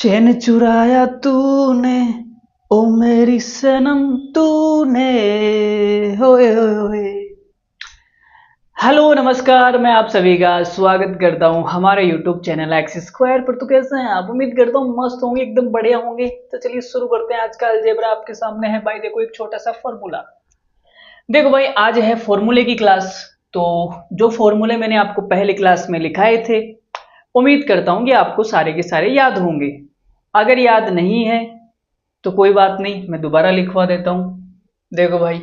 चैन चुराया तूने ओ मेरी सनम तूने होए होए होए। हेलो नमस्कार, मैं आप सभी का स्वागत करता हूं हमारे YouTube चैनल एक्स स्क्वायर पर। तो कैसे हैं आप? उम्मीद करता हूं मस्त होंगे, एकदम बढ़िया होंगे। तो चलिए शुरू करते हैं। आज का अलजेब्रा आपके सामने है भाई। देखो एक छोटा सा फॉर्मूला। देखो भाई, आज है फॉर्मूले की क्लास। तो जो फॉर्मूले मैंने आपको पहले क्लास में लिखाए थे, उम्मीद करता हूं कि आपको सारे के सारे याद होंगे। अगर याद नहीं है तो कोई बात नहीं, मैं दोबारा लिखवा देता हूं। देखो भाई,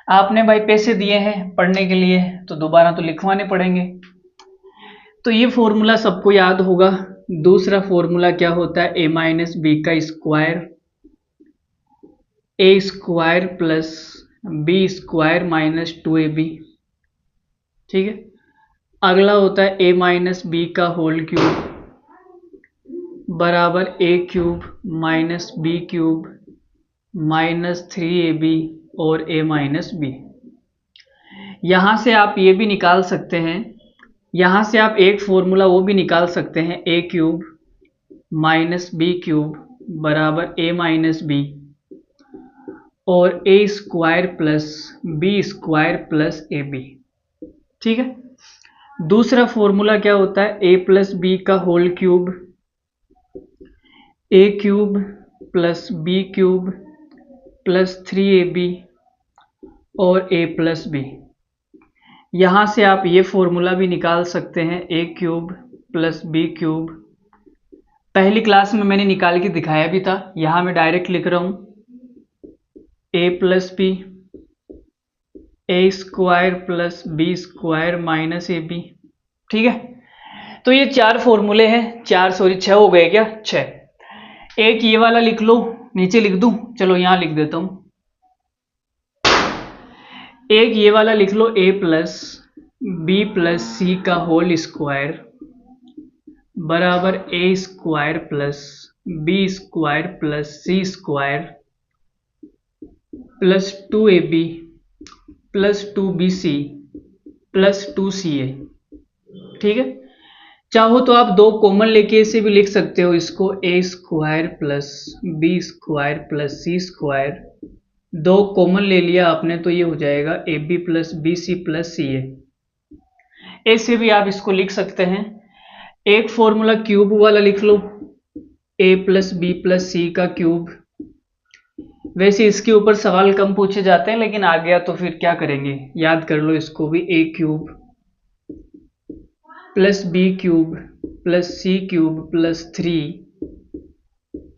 आपने भाई पैसे दिए हैं पढ़ने के लिए, तो दोबारा तो लिखवाने पड़ेंगे। तो ये फॉर्मूला सबको याद होगा। दूसरा फॉर्मूला क्या होता है? ए माइनस बी का square, A square plus B square minus 2ab। ठीक है। अगला होता है ए माइनस बी का होल क्यूब बराबर A cube minus B cube minus 3ab और a माइनस बी। यहां से आप ये भी निकाल सकते हैं, यहां से आप एक फॉर्मूला वो भी निकाल सकते हैं, a cube minus B cube बराबर a माइनस बी और a square plus B square plus A B. ठीक है। दूसरा फॉर्मूला क्या होता है? a प्लस बी का whole cube, a cube plus B cube plus 3ab और a प्लस बी। यहां से आप ये फॉर्मूला भी निकाल सकते हैं, a cube plus B cube. पहली क्लास में मैंने निकाल के दिखाया भी था, यहां मैं डायरेक्ट लिख रहा हूं, a plus B, A square plus B square minus A B. ठीक है। तो ये चार फॉर्मूले हैं, छह हो गए क्या? छह। एक ये वाला लिख लो, नीचे लिख दूं? चलो यहां लिख देता हूं। एक ये वाला लिख लो, a plus B plus C का होल स्क्वायर बराबर A square plus B square plus C square plus 2ab plus 2bc plus 2ca। ठीक है। चाहो तो आप दो कॉमन लेके इसे भी लिख सकते हो, इसको A square plus B square plus C square. दो कॉमन ले लिया आपने तो ये हो जाएगा A B plus B C plus C A. ऐसे भी आप इसको लिख सकते हैं। एक फॉर्मूला क्यूब वाला लिख लो, ए प्लस बी प्लस सी का क्यूब। वैसे इसके ऊपर सवाल कम पूछे जाते हैं, लेकिन आ गया तो फिर क्या करेंगे, याद कर लो इसको भी। A cube plus B cube plus C cube plus 3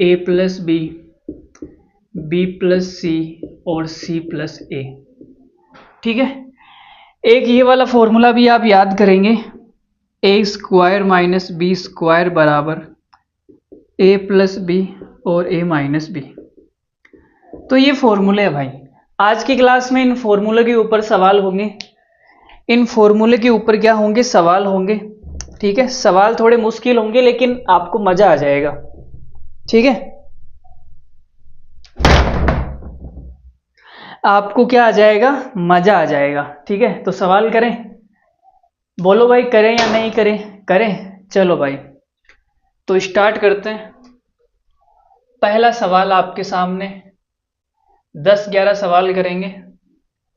A plus B plus C और सी प्लस ए। ठीक है। एक ये वाला फॉर्मूला भी आप याद करेंगे, ए स्क्वायर माइनस बी स्क्वायर बराबर ए प्लस बी और ए माइनस बी। तो ये फॉर्मूले है भाई। आज की क्लास में इन फॉर्मूले के ऊपर सवाल होंगे, इन फॉर्मूले के ऊपर क्या होंगे? सवाल होंगे। ठीक है। सवाल थोड़े मुश्किल होंगे लेकिन आपको मजा आ जाएगा। ठीक है। आपको क्या आ जाएगा? मजा आ जाएगा। ठीक है। तो सवाल करें? बोलो भाई, करें या नहीं करें? करें। चलो भाई, तो स्टार्ट करते हैं। पहला सवाल आपके सामने, 10-11 सवाल करेंगे,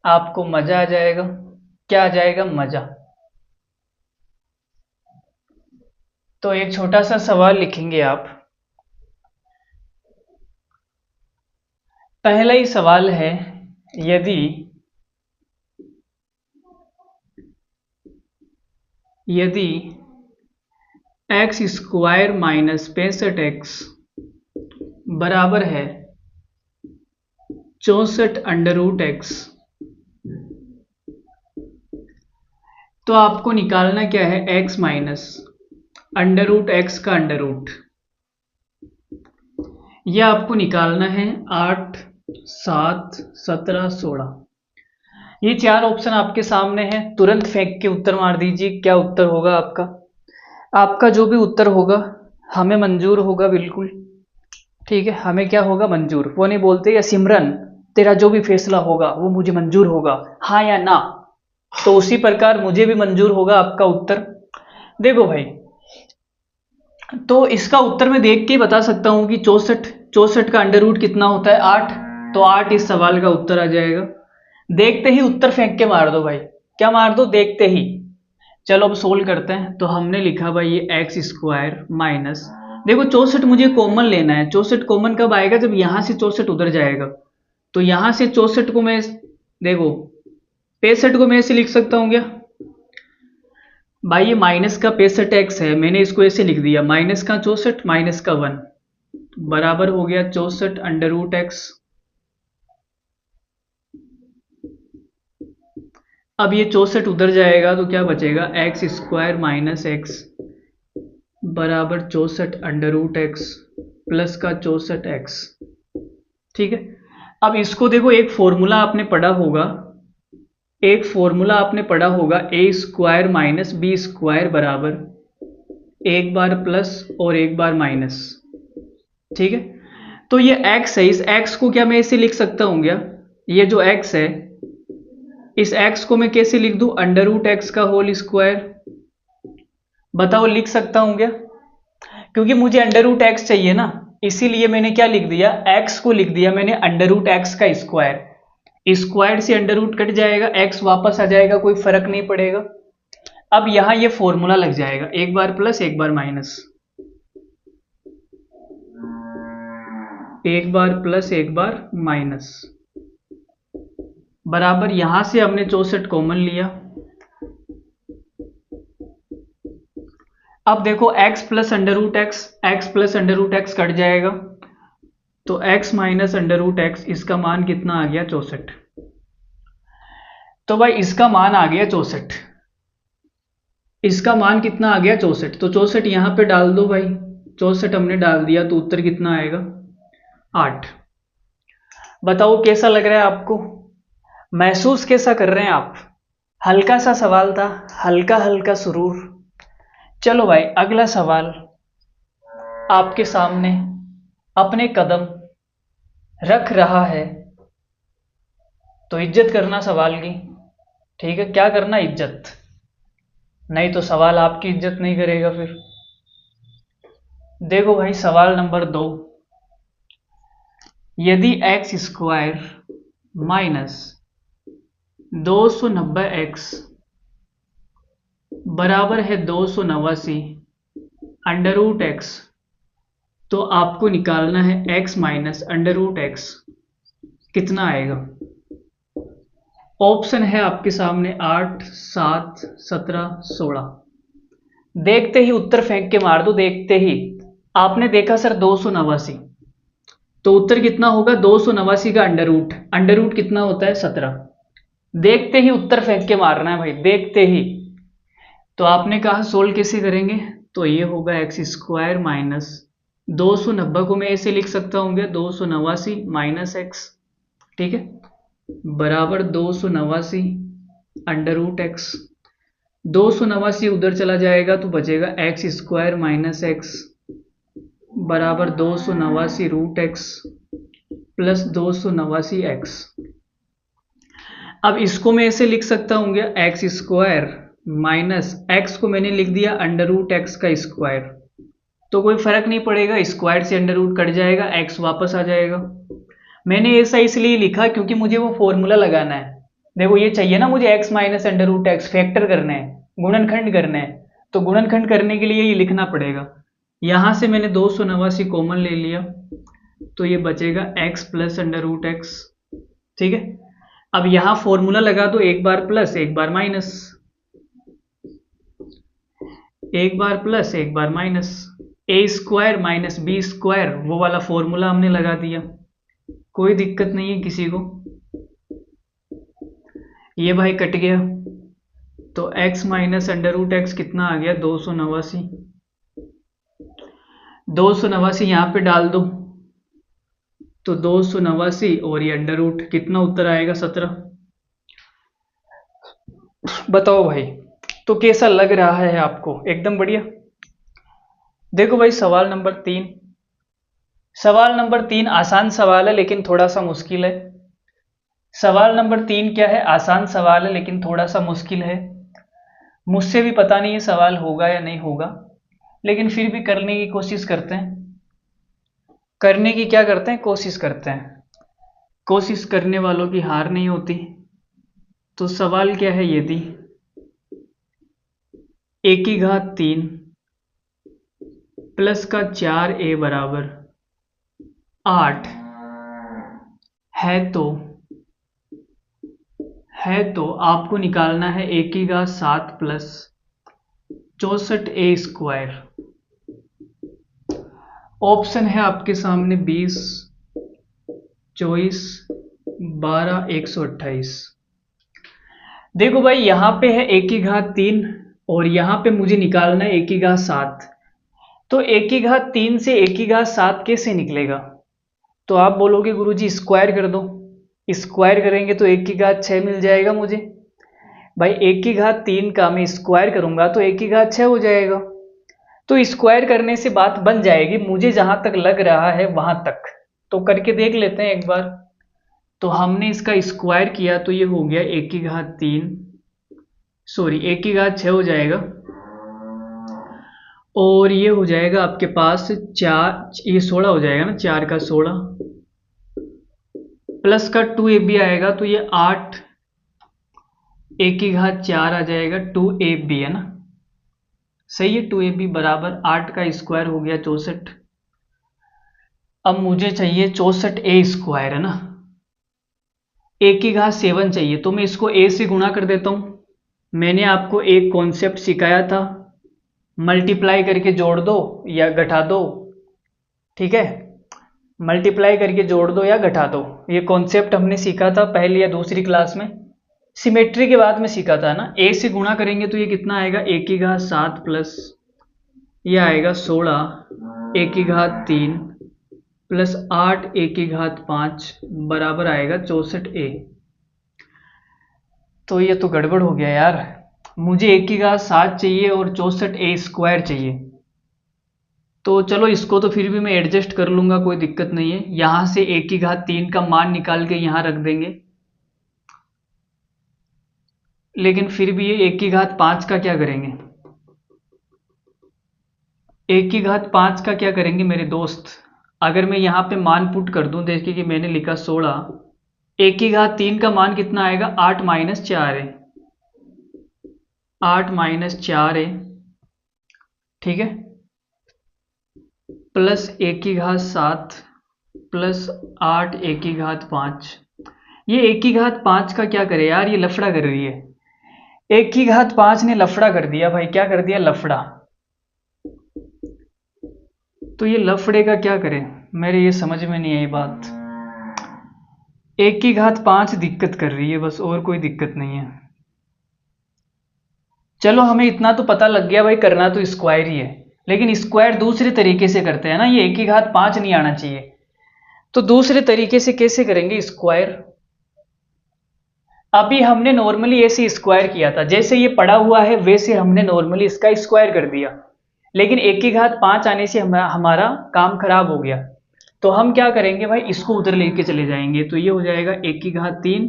आपको मजा आ जाएगा। क्या आ जाएगा? मजा। तो एक छोटा सा सवाल लिखेंगे आप। पहला ही सवाल है, यदि एक्स स्क्वायर माइनस 65x बराबर है 64 अंडर रूट एक्स, तो आपको निकालना क्या है? x minus under root X का अंडर रूट। यह आपको निकालना है 8, 7, 17, 16। ये चार ऑप्शन आपके सामने हैं, तुरंत फेंक के उत्तर मार दीजिए। क्या उत्तर होगा आपका? आपका जो भी उत्तर होगा हमें मंजूर होगा, बिल्कुल। ठीक है। हमें क्या होगा? मंजूर। वो नहीं बोलते या सिमरन तेरा जो भी फैसला होगा वो मुझे मंजूर होगा, हाँ या ना। तो उसी प्रकार मुझे भी मंजूर होगा आपका उत्तर। देखो भाई, तो इसका उत्तर मैं देख के ही बता सकता हूँ कि 64 का अंडर रूट कितना होता है 8। तो 8 इस सवाल का उत्तर आ जाएगा। देखते ही उत्तर फेंक के मार दो भाई, क्या मार दो, देखते ही। चलो अब सोल्व करते हैं। तो हमने लिखा भाई ये एक्स स्क्वायर माइनस, देखो 64 मुझे कॉमन लेना है। 64 कॉमन कब आएगा, जब यहां से 64 उधर जाएगा। तो यहां से 64 को मैं, देखो 65 को मैं ऐसे लिख सकता हूँ क्या भाई, ये माइनस का 65 एक्स है, मैंने इसको ऐसे लिख दिया, माइनस का 64 माइनस का 1 बराबर हो गया 64 अंडर रूट एक्स। अब ये 64 उधर जाएगा तो क्या बचेगा, एक्स स्क्वायर माइनस एक्स बराबर 64 अंडर रूट एक्स प्लस का 64 एक्स। ठीक है। अब इसको देखो, एक फॉर्मूला आपने पढ़ा होगा, ए स्क्वायर माइनस बी स्क्वायर बराबर एक बार प्लस और एक बार माइनस। ठीक है। तो ये x है, इस x को क्या मैं ऐसे लिख सकता हूं क्या, ये जो x है इस x को मैं कैसे लिख दूं, अंडर रूट एक्स का होल स्क्वायर। बताओ लिख सकता हूं क्या, क्योंकि मुझे अंडर रूट एक्स चाहिए ना, इसीलिए मैंने क्या लिख दिया, x को लिख दिया मैंने अंडर रूट एक्स का स्क्वायर। स्क्वायर से अंडर रूट कट जाएगा, x वापस आ जाएगा, कोई फर्क नहीं पड़ेगा। अब यहां ये फॉर्मूला लग जाएगा, एक बार प्लस एक बार माइनस, एक बार प्लस एक बार माइनस बराबर, यहां से हमने 64 कॉमन लिया। अब देखो x plus under root X cut जाएगा, तो x minus under root X, इसका मान कितना आ गया 64। तो भाई इसका मान आ गया 64, इसका मान कितना आ गया 64। तो 64 यहां पे डाल दो भाई, 64 हमने डाल दिया तो उत्तर कितना आएगा 8। बताओ कैसा लग रहा है आपको, महसूस कैसा कर रहे हैं आप। हल्का सा सवाल था, हल्का हल्का सुरूर। चलो भाई अगला सवाल आपके सामने अपने कदम रख रहा है, तो इज्जत करना सवाल की। ठीक है, क्या करना, इज्जत, नहीं तो सवाल आपकी इज्जत नहीं करेगा फिर। देखो भाई सवाल नंबर 2, यदि एक्स स्क्वायर माइनस 290x बराबर है 289 अंडर रूट एक्स, तो आपको निकालना है x minus under root X कितना आएगा। ऑप्शन है आपके सामने 8, 7, 17, 16। देखते ही उत्तर फेंक के मार दो, देखते ही। आपने देखा सर 289, तो उत्तर कितना होगा, 289 का अंडर रूट कितना होता है 17। देखते ही उत्तर फेंक के मारना है भाई, देखते ही। तो आपने कहा सोल्व कैसे करेंगे, तो ये होगा एक्स स्क्वायर माइनस 290 को मैं ऐसे लिख सकता हूँ 289 माइनस एक्स, ठीक है, बराबर 289 अंडर रूट एक्स। 289 उधर चला जाएगा तो बचेगा एक्स स्क्वायर माइनस एक्स बराबर 289 रूट एक्स प्लस 289 एक्स। अब इसको मैं ऐसे लिख सकता हूँ एक्स स्क्वायर माइनस एक्स को मैंने लिख दिया अंडर रूट एक्स का स्क्वायर, तो कोई फर्क नहीं पड़ेगा, स्क्वायर से अंडर रूट कट जाएगा, एक्स वापस आ जाएगा। मैंने ऐसा इसलिए लिखा क्योंकि मुझे वो फॉर्मूला लगाना है। देखो ये चाहिए ना मुझे, X minus under root X factor करना है, गुणनखंड करना है, तो गुणनखंड करने के लिए ये लिखना पड़ेगा। यहां से मैंने 289 कॉमन ले लिया, तो ये बचेगा X plus under root X. ठीक है, अब यहां फॉर्मूला लगा दो, एक बार प्लस एक बार माइनस, एक बार प्लस एक बार माइनस, ए स्क्वायर माइनस बी स्क्वायर वो वाला फॉर्मूला हमने लगा दिया, कोई दिक्कत नहीं है किसी को। ये भाई कट गया, तो x minus under root X कितना आ गया 289। 289 यहां पे डाल दो, तो 289 और ये अंडर रूट कितना उत्तर आएगा 17। बताओ भाई तो कैसा लग रहा है आपको, एकदम बढ़िया। देखो भाई सवाल नंबर 3, सवाल नंबर 3 आसान सवाल है लेकिन थोड़ा सा मुश्किल है। सवाल नंबर 3 क्या है, आसान सवाल है लेकिन थोड़ा सा मुश्किल है। मुझसे भी पता नहीं ये सवाल होगा या नहीं होगा, लेकिन फिर भी करने की कोशिश करते हैं। करने की क्या करते हैं, कोशिश करते हैं। कोशिश करने वालों की हार नहीं होती। तो सवाल क्या है, यदि ए की घात 3 प्लस का 4a बराबर 8 है तो आपको निकालना है ए की घात 7 प्लस 64a²। ऑप्शन है आपके सामने 20, 24, 12, 128। देखो भाई, यहां पे है ए की घात 3 और यहां पे मुझे निकालना है ए की घात 7। तो ए की घात 3 से ए की घात 7 कैसे निकलेगा? तो आप बोलोगे गुरुजी स्क्वायर कर दो। स्क्वायर करेंगे तो ए की घात 6 मिल जाएगा मुझे। भाई ए की घात 3 का मैं स्क्वायर करूंगा तो ए की घात 6 हो जाएगा। तो स्क्वायर करने से बात बन जाएगी, मुझे जहां तक लग रहा है वहां तक। तो करके देख लेते हैं एक बार। तो हमने इसका स्क्वायर किया तो ये हो गया ए की घात 3, सॉरी ए की घात 6 हो जाएगा। और ये हो जाएगा आपके पास 4, ये 16 हो जाएगा ना, 4 का 16 प्लस का 2ab आएगा तो ये 8 ए की घात 4 आ जाएगा, 2ab है ना, सही है। 2ab बराबर 8 का स्क्वायर हो गया 64। अब मुझे चाहिए 64a² है ना। ए की घात 7 चाहिए तो मैं इसको a से गुणा कर देता हूं। मैंने आपको एक कॉन्सेप्ट सिखाया था, मल्टीप्लाई करके जोड़ दो या घटा दो, ठीक है। मल्टीप्लाई करके जोड़ दो या घटा दो, ये कॉन्सेप्ट हमने सीखा था पहली या दूसरी क्लास में। सिमेट्री के बाद में सीखा था ना। ए से गुणा करेंगे तो ये कितना आएगा, ए की घात 7 प्लस ये आएगा 16 ए की घात 3 प्लस 8 ए की घात 5 बराबर आएगा 64a। तो ये तो गड़बड़ हो गया यार, मुझे ए की घात 7 चाहिए और 64a² चाहिए। तो चलो इसको तो फिर भी मैं एडजस्ट कर लूंगा, कोई दिक्कत नहीं है। यहां से ए की घात 3 का मान निकाल के यहां रख देंगे। लेकिन फिर भी ये ए की घात 5 का क्या करेंगे, ए की घात 5 का क्या करेंगे मेरे दोस्त? अगर मैं यहाँ पे मान पुट कर दूं, देखिए कि मैंने लिखा 16, ए की घात 3 का मान कितना आएगा, 8 माइनस 4 है, 8 माइनस 4 है, ठीक है, प्लस ए की घात 7 प्लस 8 ए की घात 5। ये ए की घात 5 का क्या करे यार, ये लफड़ा कर रही है। ए की घात 5 ने लफड़ा कर दिया भाई, क्या कर दिया, लफड़ा। तो ये लफड़े का क्या करें, मेरे ये समझ में नहीं आई बात। ए की घात 5 दिक्कत कर रही है बस, और कोई दिक्कत नहीं है। चलो हमें इतना तो पता लग गया भाई, करना तो स्क्वायर ही है, लेकिन स्क्वायर दूसरे तरीके से करते हैं ना, ये ए की घात 5 नहीं आना चाहिए। तो दूसरे तरीके से कैसे करेंगे स्क्वायर? अभी हमने नॉर्मली ऐसे स्क्वायर किया था, जैसे ये पड़ा हुआ है वैसे हमने नॉर्मली इसका स्क्वायर कर दिया। लेकिन ए की घात 5 आने से हमारा काम खराब हो गया। तो हम क्या करेंगे भाई, इसको उधर लेके चले जाएंगे। तो ये हो जाएगा ए की घात 3,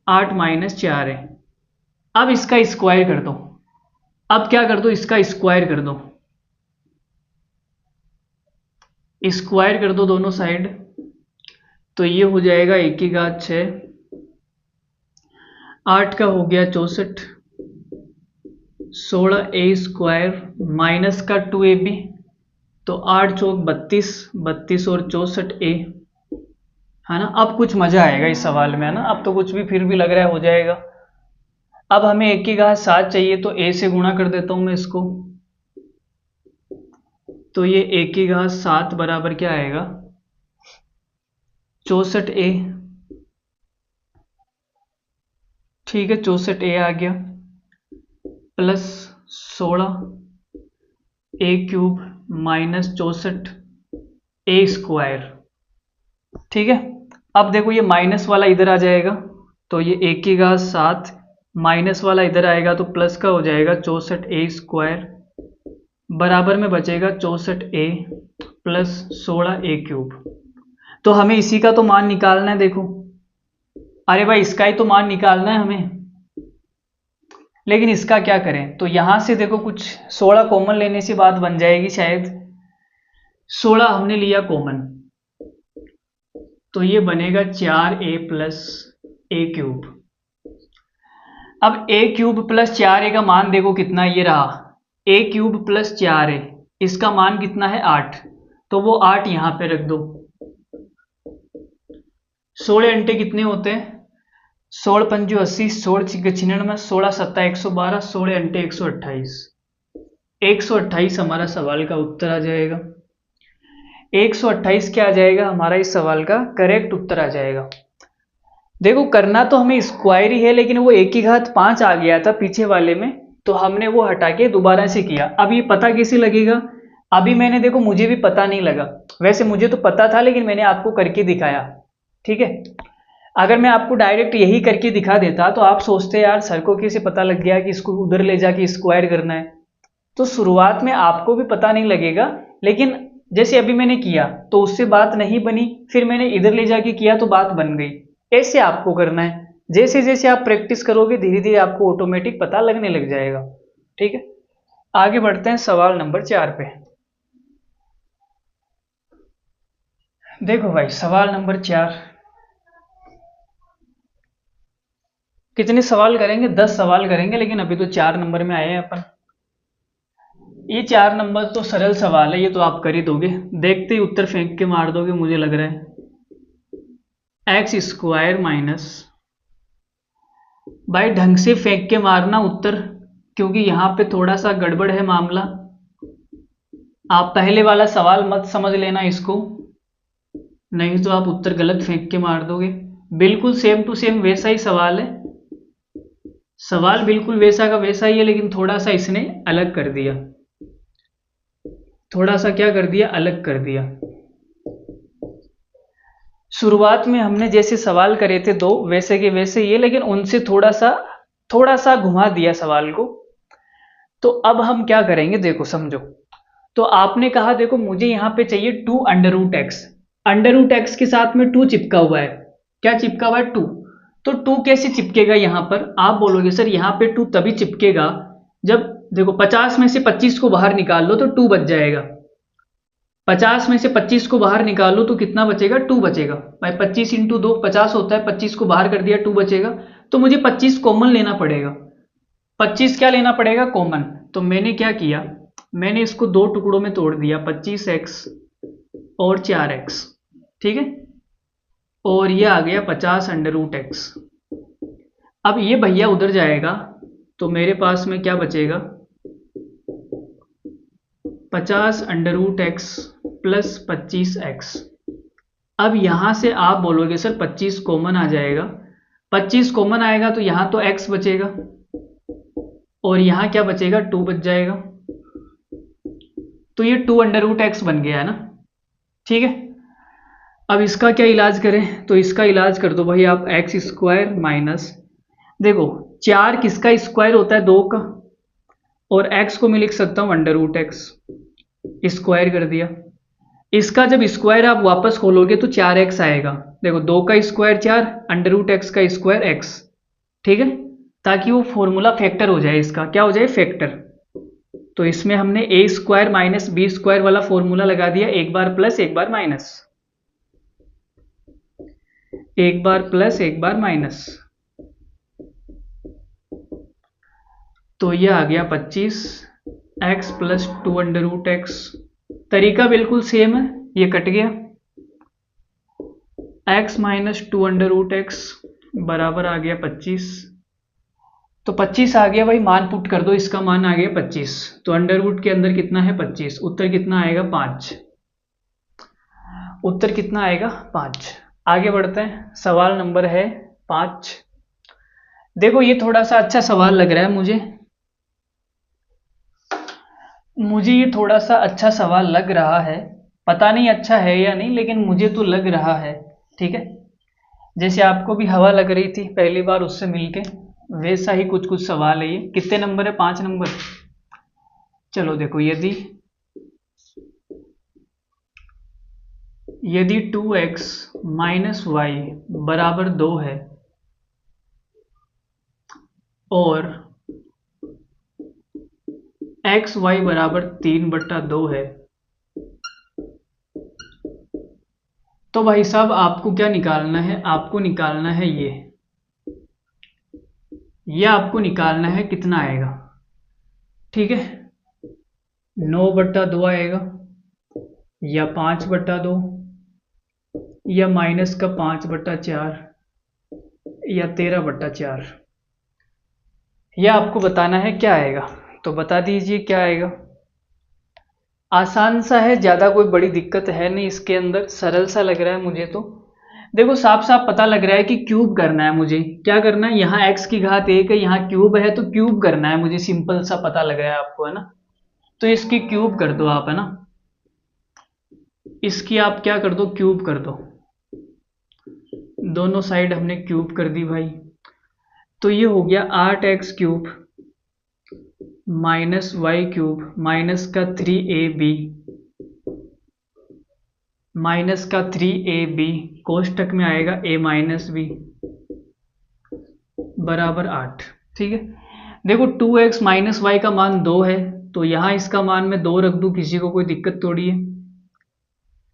8 माइनस 4 है। अब इसका स्क्वायर कर दो। अब क्या कर दो, इसका स्क्वायर कर दो, स्क्वायर कर दो दोनों साइड। तो ये हो जाएगा ए की घात 6, 8 का हो गया 64, 16a² माइनस का 2ab, तो 8 चौक 32, 32 और 64a, है ना। अब कुछ मजा आएगा इस सवाल में, है ना। अब तो कुछ भी फिर भी लग रहा है हो जाएगा। अब हमें ए की घात 7 चाहिए तो ए से गुणा कर देता हूं मैं इसको। तो ये ए की घात 7 बराबर क्या आएगा, 64a, ठीक है, 64a आ गया, प्लस 16a³ माइनस 64a², ठीक है। अब देखो ये माइनस वाला इधर आ जाएगा, तो ये ए की घात 7 माइनस वाला इधर आएगा तो प्लस का हो जाएगा 64a² बराबर में बचेगा 64a प्लस 16a³। तो हमें इसी का तो मान निकालना है, देखो। अरे भाई इसका ही तो मान निकालना है हमें। लेकिन इसका क्या करें, तो यहाँ से देखो कुछ 16 कॉमन लेने से बात बन जाएगी शायद। 16 हमने लिया कॉमन, तो ये बनेगा 4a प्लस ए क्यूब। अब ए क्यूब प्लस 4a का मान देखो कितना ये रहा, ए क्यूब प्लस 4a, इसका मान कितना है 8, तो वो 8 यहाँ पे रख दो। 16 अंटे कितने होते हैं, 16 पंजू 80, 16 छिक्के 96, 16 सत्ता 112, 16 अंटे 128। 128 हमारा सवाल का उत्तर आ जाएगा। 128 क्या आ जाएगा हमारा इस सवाल का करेक्ट उत्तर आ जाएगा। देखो करना तो हमें स्क्वायर ही है, लेकिन वो 1 की घात 5 आ गया था पीछे वाले में, तो हमने वो हटा के दोबारा से किया। अब ये पता कैसे लगेगा, अभी मैंने देखो मुझे भी पता नहीं लगा, वैसे मुझे तो पता था लेकिन मैंने आपको करके दिखाया, ठीक है। अगर मैं आपको डायरेक्ट यही करके दिखा देता तो आप सोचते यार सर को कैसे पता लग गया कि इसको उधर ले जाके स्क्वायर करना है। तो शुरुआत में आपको भी पता नहीं लगेगा, लेकिन जैसे अभी मैंने किया तो उससे बात नहीं बनी, फिर मैंने इधर ले जाके किया तो बात बन गई। ऐसे आपको करना है, जैसे जैसे आप प्रैक्टिस करोगे धीरे धीरे आपको ऑटोमेटिक पता लगने लग जाएगा, ठीक है। आगे बढ़ते हैं सवाल नंबर 4 पे। देखो भाई सवाल नंबर 4, कितने सवाल करेंगे, 10 सवाल करेंगे, लेकिन अभी तो 4 नंबर में आए हैं अपन। ये 4 नंबर तो सरल सवाल है, ये तो आप कर ही दोगे, देखते ही उत्तर फेंक के मार दोगे मुझे लग रहा है। एक्स स्क्वायर माइनस, भाई ढंग से फेंक के मारना उत्तर, क्योंकि यहां पे थोड़ा सा गड़बड़ है मामला। आप पहले वाला सवाल मत समझ लेना इसको, नहीं तो आप उत्तर गलत फेंक के मार दोगे। बिल्कुल सेम टू सेम वैसा ही सवाल है, सवाल बिल्कुल वैसा का वैसा ही है, लेकिन थोड़ा सा इसने अलग कर दिया, थोड़ा सा क्या कर दिया, अलग कर दिया। शुरुआत में हमने जैसे सवाल करे थे दो वैसे के वैसे ये, लेकिन उनसे थोड़ा सा घुमा दिया सवाल को। तो अब हम क्या करेंगे देखो समझो, तो आपने कहा देखो मुझे यहां पे चाहिए 2 under root X, under root X के साथ में 2 चिपका हुआ है, क्या चिपका हुआ है 2, तो 2 कैसे चिपकेगा यहां पर, आप बोलोगे सर यहां पे 2 तभी चिपकेगा जब देखो 50 में से 25 को बाहर निकाल लो तो 2 बच जाएगा। 50 में से 25 को बाहर निकालो तो कितना बचेगा, 2 बचेगा। भाई 25 इंटू 2 50 होता है, 25 को बाहर कर दिया 2 बचेगा, तो मुझे 25 कॉमन लेना पड़ेगा। 25 क्या लेना पड़ेगा, कॉमन। तो मैंने क्या किया, मैंने इसको 2 टुकड़ों में तोड़ दिया, 25x और 4x, ठीक है, और ये आ गया 50 अंडर रूट एक्स। अब ये भैया उधर जाएगा तो मेरे पास में क्या बचेगा, 50 under root x plus 25x। अब यहां से आप बोलोगे सर 25 कॉमन आ जाएगा, 25 कॉमन आएगा तो यहां तो x बचेगा और यहां क्या बचेगा, 2 बच जाएगा, तो ये 2 अंडर रूट एक्स बन गया है ना, ठीक है। अब इसका क्या इलाज करें, तो इसका इलाज कर दो भाई आप, एक्स स्क्वायर माइनस, देखो 4 किसका स्क्वायर होता है, 2 का, और x को मैं लिख सकता हूं अंडर रूट एक्स, स्क्वायर कर दिया। इसका जब स्क्वायर आप वापस खोलोगे तो 4x आएगा, देखो 2 का स्क्वायर 4, अंडर रूट एक्स का स्क्वायर x, ठीक है, ताकि वो फॉर्मूला फैक्टर हो जाए, इसका क्या हो जाए, फैक्टर। तो इसमें हमने ए स्क्वायर माइनस बी स्क्वायर वाला फॉर्मूला लगा दिया, एक बार प्लस एक बार माइनस, एक बार प्लस एक बार माइनस, तो ये आ गया 25x plus 2 under root x. तरीका बिल्कुल सेम है, ये कट गया, x minus 2 under root X बराबर आ गया 25, तो 25 आ गया भाई, मान पुट कर दो, इसका मान आ गया 25, तो अंडर रूट के अंदर कितना है 25, उत्तर कितना आएगा 5, उत्तर कितना आएगा 5। आगे बढ़ते हैं, सवाल नंबर है 5। देखो ये थोड़ा सा अच्छा सवाल लग रहा है मुझे ये थोड़ा सा अच्छा सवाल लग रहा है, पता नहीं अच्छा है या नहीं, लेकिन मुझे तो लग रहा है, ठीक है। जैसे आपको भी हवा लग रही थी पहली बार उससे मिलके, वैसा ही कुछ कुछ सवाल है ये। कितने नंबर है, 5 नंबर। चलो देखो, यदि 2x माइनस वाई बराबर 2 है और एक्स वाई बराबर 3/2 है, तो भाई साहब आपको क्या निकालना है, आपको निकालना है ये आपको निकालना है कितना आएगा, ठीक है, 9/2 आएगा या 5/2 या माइनस का 5/4 या 13/4, यह आपको बताना है क्या आएगा। तो बता दीजिए क्या आएगा। आसान सा है, ज़्यादा कोई बड़ी दिक्कत है नहीं इसके अंदर, सरल सा लग रहा है मुझे तो। देखो साफ साफ पता लग रहा है कि क्यूब करना है मुझे। क्या करना है, यहाँ x की घात 1 है, यहाँ क्यूब है तो क्यूब करना है मुझे, सिंपल सा पता लग रहा है आपको, है ना। तो इसकी क्यूब कर दो आप, है ना, इसकी आप क्या कर दो, क्यूब कर दो। दोनों साइड हमने क्यूब कर दी भाई। तो ये हो गया 8x³ माइनस y³ माइनस का 3ab माइनस का 3ab कोष्टक में आएगा a माइनस b बराबर 8। ठीक है, देखो 2x माइनस वाई का मान 2 है, तो यहाँ इसका मान मैं 2 रख दूँ, किसी को कोई दिक्कत थोड़ी है,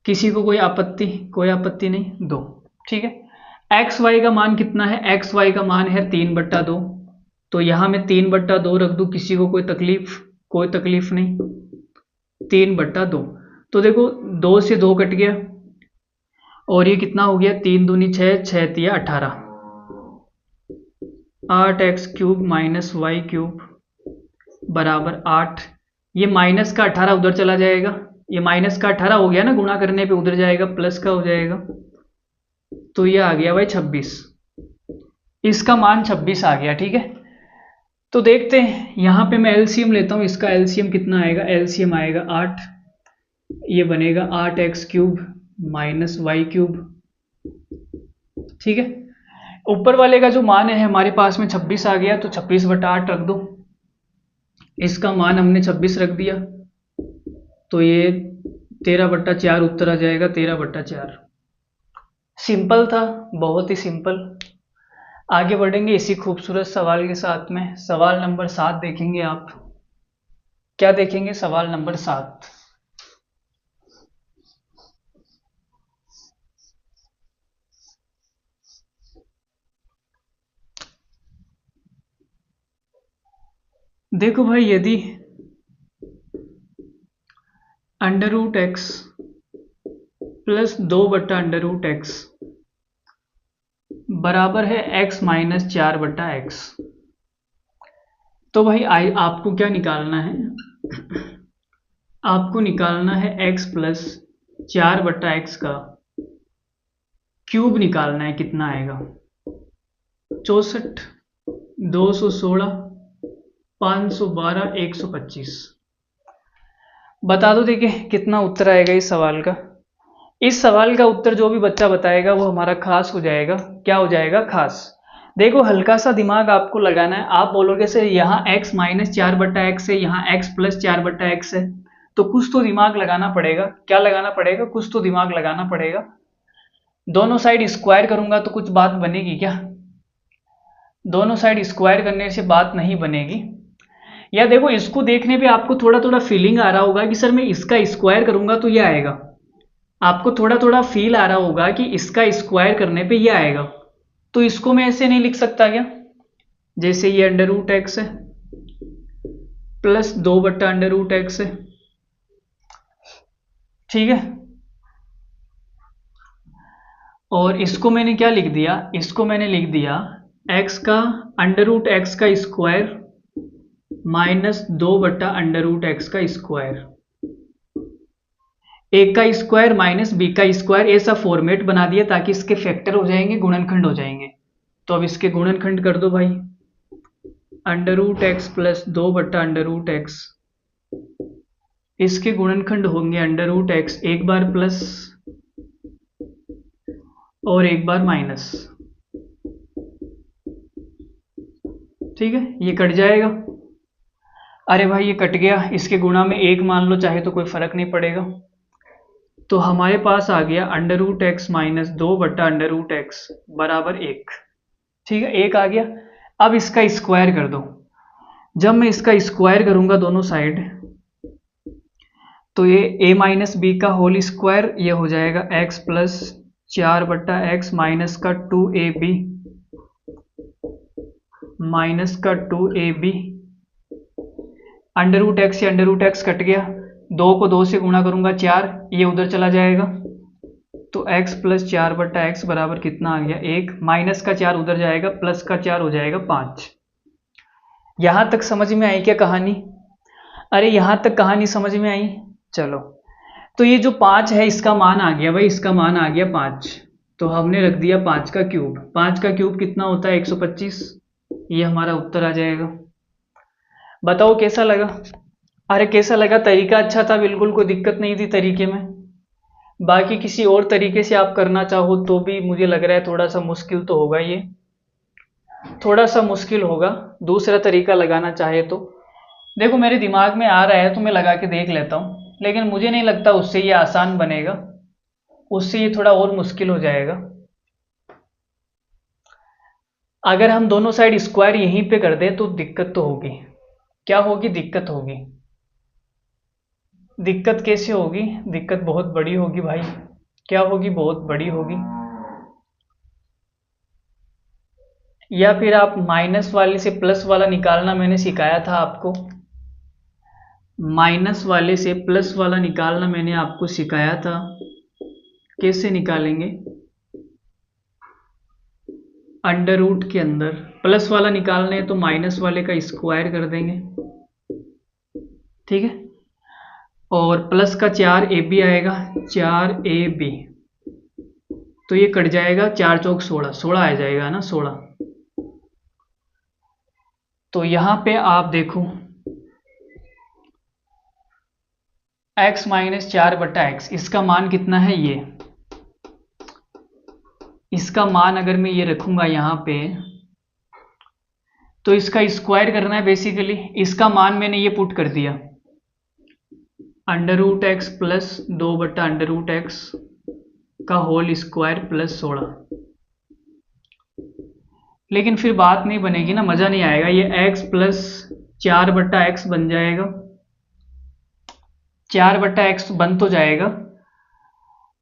किसी को कोई आपत्ति, कोई आपत्ति नहीं, 2। ठीक है, एक्स वाई का मान कितना है, एक्स वाई का मान है 3/2, तो यहाँ मैं 3/2 रख दूँ, किसी को कोई तकलीफ, कोई तकलीफ नहीं, 3/2। तो देखो 2 से 2 कट गया और ये कितना हो गया, 3 दूनी 6, 6 तिया 18, 8x³ माइनस y³ बराबर 8। ये माइनस का 18 उधर चला जाएगा, ये माइनस का 18 हो गया ना, गुणा करने पे उधर जाएगा, प्लस का हो जाएगा, तो ये आ गया भाई 26, इसका मान 26 आ गया। ठीक है, तो देखते हैं, यहाँ पे मैं एलसीएम लेता हूँ, इसका एलसीएम कितना आएगा, एलसीएम आएगा 8, ये बनेगा 8x³ माइनस y³। ठीक है, ऊपर वाले का जो मान है हमारे पास में 26 आ गया, तो 26/8 रख दो, इसका मान हमने 26 रख दिया, तो ये 13/4 उत्तर आ जाएगा, 13/4। सिंपल था, बहुत ही सिंपल। आगे बढ़ेंगे इसी खूबसूरत सवाल के साथ में। सवाल नंबर 7 देखेंगे आप। क्या देखेंगे, सवाल नंबर 7। देखो भाई, यदि √x प्लस 2/√x बराबर है x माइनस 4/x, तो भाई आपको क्या निकालना है, आपको निकालना है x प्लस 4/x का क्यूब निकालना है, कितना आएगा, 64, 216, 512, 125। बता दो देखिए कितना उत्तर आएगा इस सवाल का। इस सवाल का उत्तर जो भी बच्चा बताएगा वो हमारा खास हो जाएगा। क्या हो जाएगा, खास। देखो हल्का सा दिमाग आपको लगाना है। आप बोलोगे सर यहाँ x माइनस 4/x है, यहाँ x प्लस 4/x है, तो कुछ तो दिमाग लगाना पड़ेगा। क्या लगाना पड़ेगा, कुछ तो दिमाग लगाना पड़ेगा। दोनों साइड स्क्वायर करूंगा तो कुछ बात बनेगी क्या, दोनों साइड स्क्वायर करने से बात नहीं बनेगी। या देखो इसको देखने पे आपको थोड़ा थोड़ा फीलिंग आ रहा होगा कि सर मैं इसका स्क्वायर करूंगा तो ये आएगा, आपको थोड़ा थोड़ा फील आ रहा होगा कि इसका स्क्वायर करने पे ये आएगा, तो इसको मैं ऐसे नहीं लिख सकता क्या, जैसे ये √x है प्लस 2/√x है। ठीक है, और इसको मैंने क्या लिख दिया, इसको मैंने लिख दिया x का √x का स्क्वायर माइनस 2/√x का स्क्वायर, ए का स्क्वायर माइनस बी का स्क्वायर, ऐसा फॉर्मेट बना दिया ताकि इसके फैक्टर हो जाएंगे, गुणनखंड हो जाएंगे। तो अब इसके गुणनखंड कर दो भाई, √x प्लस 2/√x, इसके गुणनखंड होंगे √x, एक बार प्लस और एक बार माइनस। ठीक है, ये कट जाएगा। अरे भाई ये कट गया, इसके गुणा में 1 मान लो चाहे तो कोई फर्क नहीं पड़ेगा। तो हमारे पास आ गया √x माइनस 2/√x बराबर 1। ठीक है, 1 आ गया। अब इसका स्क्वायर कर दो, जब मैं इसका स्क्वायर करूंगा दोनों साइड, तो ये a माइनस बी का होल स्क्वायर, ये हो जाएगा x प्लस 4/x माइनस का 2ab माइनस का 2ab, अंडर रूट एक्स से अंडर रूट एक्स कट गया, 2 को 2 से गुणा करूंगा 4, ये उधर चला जाएगा, तो x प्लस 4/x बराबर कितना आ गया 1, माइनस का 4 उधर जाएगा, प्लस का 4 हो जाएगा 5। यहां तक समझ में आई क्या कहानी? अरे यहां तक कहानी समझ में आई? चलो, तो ये जो 5 है इसका मान आ गया भाई, इसका मान आ गया 5, तो हमने रख दिया 5 का क्यूब। 5 का क्यूब कितना होता है 125, ये हमारा उत्तर आ जाएगा। बताओ कैसा लगा? अरे कैसा लगा? तरीका अच्छा था, बिल्कुल कोई दिक्कत नहीं थी तरीके में। बाकी किसी और तरीके से आप करना चाहो तो भी मुझे लग रहा है थोड़ा सा मुश्किल तो होगा, ये थोड़ा सा मुश्किल होगा दूसरा तरीका लगाना चाहे तो। देखो मेरे दिमाग में आ रहा है तो मैं लगा के देख लेता हूँ, लेकिन मुझे नहीं लगता उससे ये आसान बनेगा, उससे ये थोड़ा और मुश्किल हो जाएगा। अगर हम दोनों साइड स्क्वायर यहीं पे कर दें तो दिक्कत तो होगी। क्या होगी? दिक्कत होगी। दिक्कत कैसे होगी? दिक्कत बहुत बड़ी होगी भाई। क्या होगी? बहुत बड़ी होगी। या फिर आप माइनस वाले से प्लस वाला निकालना मैंने सिखाया था आपको, माइनस वाले से प्लस वाला निकालना मैंने आपको सिखाया था, कैसे निकालेंगे? अंडर रूट के अंदर प्लस वाला निकालना है तो माइनस वाले का स्क्वायर कर देंगे, ठीक है, और प्लस का 4ab आएगा, 4ab, तो ये कट जाएगा, 4 चौक 16, 16 आ जाएगा ना, 16। तो यहां पे आप देखो x माइनस 4/x, इसका मान कितना है? ये इसका मान अगर मैं ये रखूंगा यहां पे, तो इसका स्क्वायर करना है बेसिकली। इसका मान मैंने ये पुट कर दिया, under root x plus 2/√x का होल स्क्वायर प्लस 16। लेकिन फिर बात नहीं बनेगी ना, मजा नहीं आएगा। ये x प्लस 4/x बन जाएगा, 4/x बन तो जाएगा,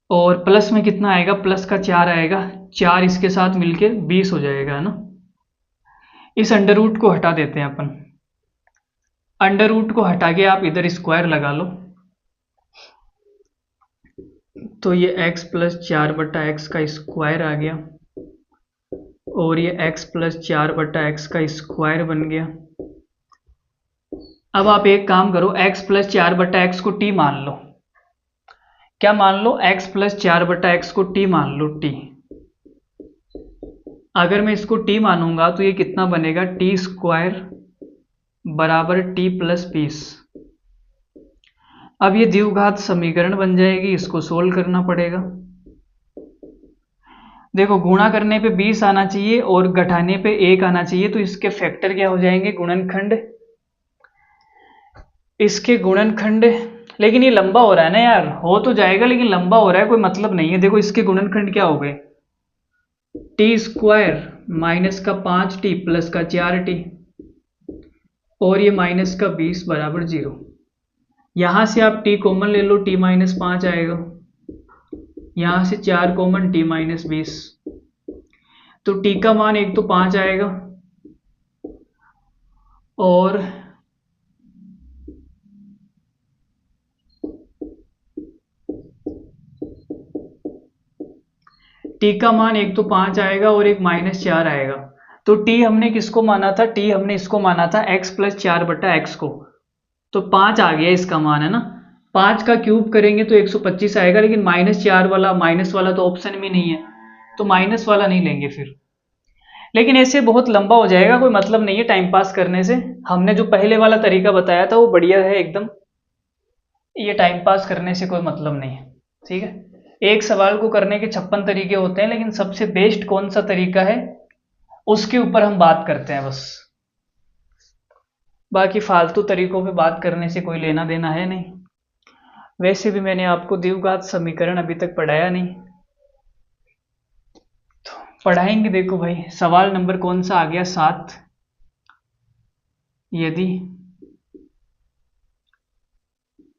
और प्लस में कितना आएगा? प्लस का 4 आएगा, 4 इसके साथ मिलके 20 हो जाएगा ना। इस अंडर रूट को हटा देते हैं अपन, अंडर रूट को हटा के आप इधर स्क्वायर लगा लो, तो ये x प्लस 4/x का स्क्वायर आ गया, और ये x प्लस 4/x का स्क्वायर बन गया। अब आप एक काम करो, x प्लस 4/x को t मान लो। क्या मान लो? x प्लस 4/x को t मान लो, t। अगर मैं इसको t मानूंगा तो ये कितना बनेगा? t स्क्वायर बराबर t प्लस 20। अब ये द्विघात समीकरण बन जाएगी, इसको सोल्व करना पड़ेगा। देखो गुणा करने पे 20 आना चाहिए और घटाने पे 1 आना चाहिए, तो इसके फैक्टर क्या हो जाएंगे? गुणनखंड, इसके गुणनखंड। लेकिन ये लंबा हो रहा है ना यार, हो तो जाएगा लेकिन लंबा हो रहा है, कोई मतलब नहीं है। देखो इसके गुणनखंड क्या हो गए? टी स्क्वायर माइनस का 5t प्लस का 4t, और ये माइनस का 20 बराबर 0। यहां से आप t कॉमन ले लो, t माइनस 5 आएगा, यहां से 4 कॉमन, t माइनस 20, तो t का मान एक तो 5 आएगा, और t का मान एक तो 5 आएगा और एक माइनस 4 आएगा। तो t हमने किसको माना था? t हमने इसको माना था x प्लस 4/x को, तो 5 आ गया इसका मान, है ना। 5 का क्यूब करेंगे तो 125 आएगा, लेकिन माइनस 4 वाला, माइनस वाला तो ऑप्शन में नहीं है, तो माइनस वाला नहीं लेंगे फिर। लेकिन ऐसे बहुत लंबा हो जाएगा, कोई मतलब नहीं है टाइम पास करने से। हमने जो पहले वाला तरीका बताया था वो बढ़िया है एकदम, ये टाइम पास करने से कोई मतलब नहीं है, ठीक है। एक सवाल को करने के 56 तरीके होते हैं, लेकिन सबसे बेस्ट कौन सा तरीका है उसके ऊपर हम बात करते हैं बस। बाकी फालतू तरीकों पे बात करने से कोई लेना देना है नहीं। वैसे भी मैंने आपको द्विघात समीकरण अभी तक पढ़ाया नहीं, तो पढ़ाएंगे। देखो भाई सवाल नंबर कौन सा आ गया? 7। यदि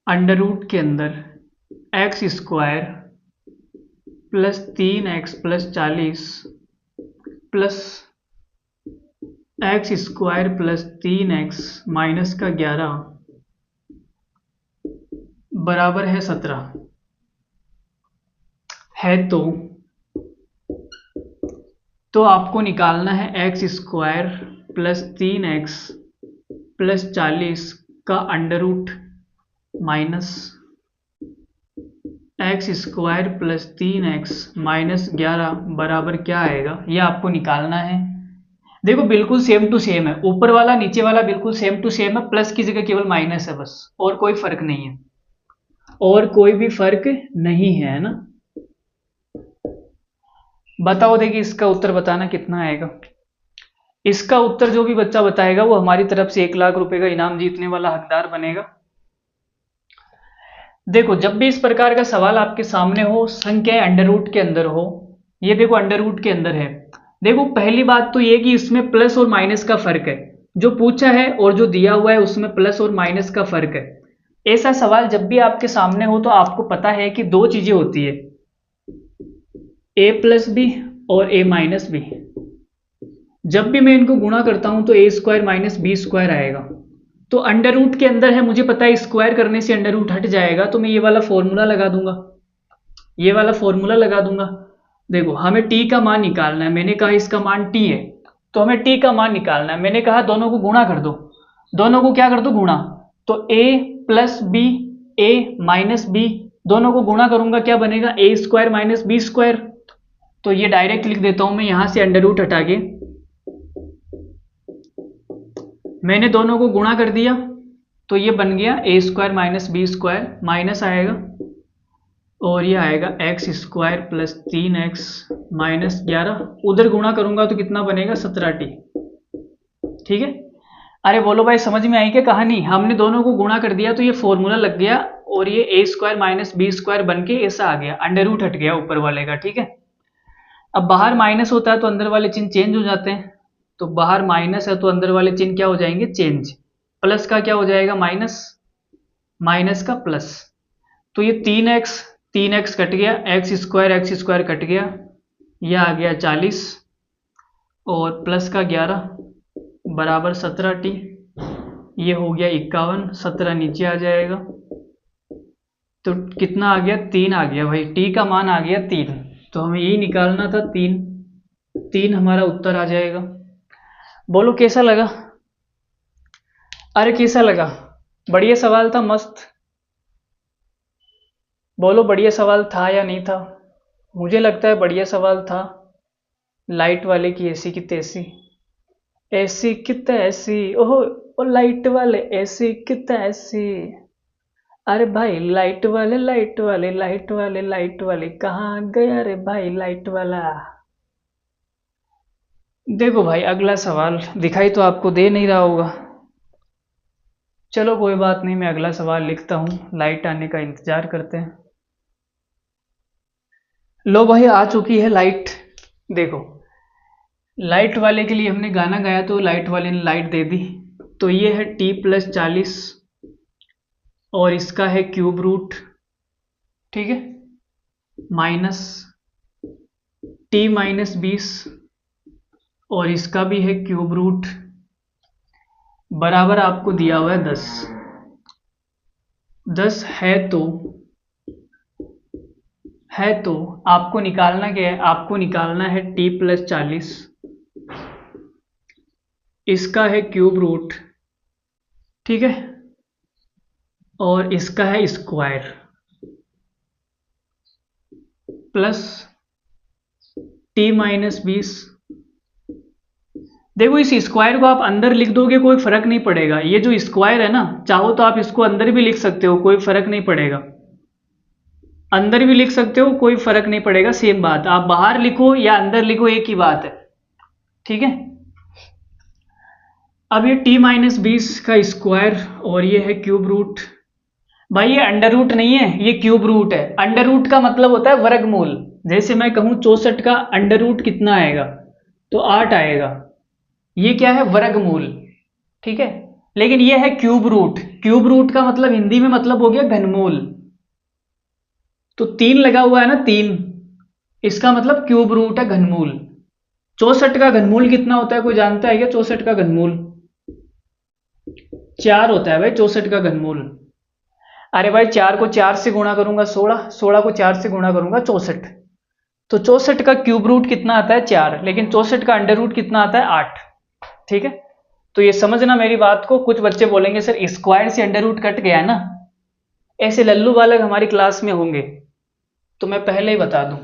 अंडर रूट के अंदर x square plus 3x plus 40 plus x square plus 3x minus का 11 बराबर है 17 है, तो आपको निकालना है x square plus 3x plus 40 का under root minus X square plus 3x minus 11 बराबर क्या आएगा, ये आपको निकालना है। देखो बिल्कुल सेम टू सेम है, ऊपर वाला नीचे वाला बिल्कुल सेम टू सेम है, प्लस की जगह केवल माइनस है बस, और कोई फर्क नहीं है, और कोई भी फर्क नहीं है ना। बताओ, देखिए इसका उत्तर बताना कितना आएगा। इसका उत्तर जो भी बच्चा बताएगा वो हमारी तरफ से 1 लाख रुपए का इनाम जीतने वाला हकदार बनेगा। देखो जब भी इस प्रकार का सवाल आपके सामने हो, संख्या अंडर रूट के अंदर हो, ये देखो अंडर रूट के अंदर है, देखो पहली बात तो ये कि इसमें प्लस और माइनस का फर्क है, जो पूछा है और जो दिया हुआ है उसमें प्लस और माइनस का फर्क है। ऐसा सवाल जब भी आपके सामने हो तो आपको पता है कि दो चीजें होती है, ए प्लस बी और ए माइनस बी। जब भी मैं इनको गुणा करता हूं तो ए स्क्वायर माइनस बी स्क्वायर आएगा, तो अंडर रूट के अंदर है, मुझे पता है स्क्वायर करने से अंडर रूट हट जाएगा, तो मैं ये वाला फॉर्मूला लगा दूंगा, ये वाला फॉर्मूला लगा दूंगा। देखो हमें टी का मान निकालना है, मैंने कहा इसका मान टी है, तो हमें टी का मान निकालना है, मैंने कहा दोनों को गुणा कर दो, दोनों को क्या कर दो, गुणा, तो ए प्लस बी ए माइनस बी, दोनों को गुणा करूंगा क्या बनेगा, ए स्क्वायर माइनस बी स्क्वायर। तो ये डायरेक्ट लिख देता हूं मैं, यहां से अंडर रूट हटा के मैंने दोनों को गुणा कर दिया, तो ये बन गया A square minus B square, minus आएगा और ये आएगा X square plus 3x minus 11, उधर गुणा करूंगा तो कितना बनेगा, 17t। ठीक है, अरे बोलो भाई समझ में आई क्या कहानी, हमने दोनों को गुणा कर दिया तो ये फॉर्मूला लग गया और ये A square minus B square बन के ऐसा आ गया, अंडर रूट हट गया ऊपर वाले का। ठीक है, अब बाहर माइनस होता है तो अंदर वाले चिन्ह चेंज हो जाते हैं, तो बाहर माइनस है तो अंदर वाले चिन्ह क्या हो जाएंगे, चेंज, प्लस का क्या हो जाएगा, माइनस, माइनस का प्लस, तो ये 3x कट गया, एक्स स्क्वायर कट गया, यह आ गया 40 और प्लस का 11 बराबर 17t, ये हो गया 51, 17 नीचे आ जाएगा, तो कितना आ गया, 3 आ गया भाई, t का मान आ गया 3, तो हमें यही निकालना था 3 हमारा उत्तर आ जाएगा। बोलो कैसा लगा, अरे कैसा लगा, बढ़िया सवाल था, मस्त, बोलो बढ़िया सवाल था या नहीं था, मुझे लगता है बढ़िया सवाल था। लाइट वाले की ऐसी की तैसी, ऐसी की तैसी, ओहो ओ लाइट वाले ऐसी की तैसी, अरे भाई लाइट वाले लाइट वाले लाइट वाले लाइट वाले कहाँ गया रे भाई लाइट वाला। देखो भाई अगला सवाल दिखाई तो आपको दे नहीं रहा होगा, चलो कोई बात नहीं, मैं अगला सवाल लिखता हूँ, लाइट आने का इंतजार करते हैं। लो भाई आ चुकी है लाइट। देखो लाइट वाले के लिए हमने गाना गाया तो लाइट वाले ने लाइट दे दी, तो ये है t प्लस 40 और इसका है क्यूब रूट, ठीक है, माइनस t माइनस 20 और इसका भी है क्यूब रूट, बराबर आपको दिया हुआ है 10 है तो आपको निकालना क्या है, आपको निकालना है t प्लस 40, इसका है क्यूब रूट, ठीक है, और इसका है स्क्वायर प्लस t माइनस 20। देखो इस स्क्वायर को आप अंदर लिख दोगे कोई फर्क नहीं पड़ेगा, ये जो स्क्वायर है ना, चाहो तो आप इसको अंदर भी लिख सकते हो, कोई फर्क नहीं पड़ेगा, अंदर भी लिख सकते हो कोई फर्क नहीं पड़ेगा, सेम बात, आप बाहर लिखो या अंदर लिखो एक ही बात है। ठीक है, अब ये t माइनस 20 का स्क्वायर और ये है क्यूब रूट, भाई ये अंडर रूट नहीं है, ये क्यूब रूट है। अंडर रूट का मतलब होता है वर्गमूल, जैसे मैं कहूं 64 का अंडर रूट कितना आएगा, तो 8 आएगा, ये क्या है, वर्गमूल। ठीक है, लेकिन ये है क्यूब रूट। क्यूब रूट का मतलब हिंदी में मतलब हो गया घनमूल। तो 3 लगा हुआ है ना, 3, इसका मतलब क्यूब रूट है, घनमूल। 64 का घनमूल कितना होता है, कोई जानता है क्या? 64 का घनमूल 4 होता है भाई, 64 का घनमूल। अरे भाई 4 को 4 से गुणा करूंगा 16, 16 को 4 से गुणा करूंगा 64। तो 64 का क्यूब रूट कितना आता है? 4। लेकिन 64 का अंडर रूट कितना आता है? 8। ठीक है, तो ये समझना मेरी बात को। कुछ बच्चे बोलेंगे सर स्क्वायर से अंडर रूट कट गया ना, ऐसे लल्लू बालक हमारी क्लास में होंगे, तो मैं पहले ही बता दूं।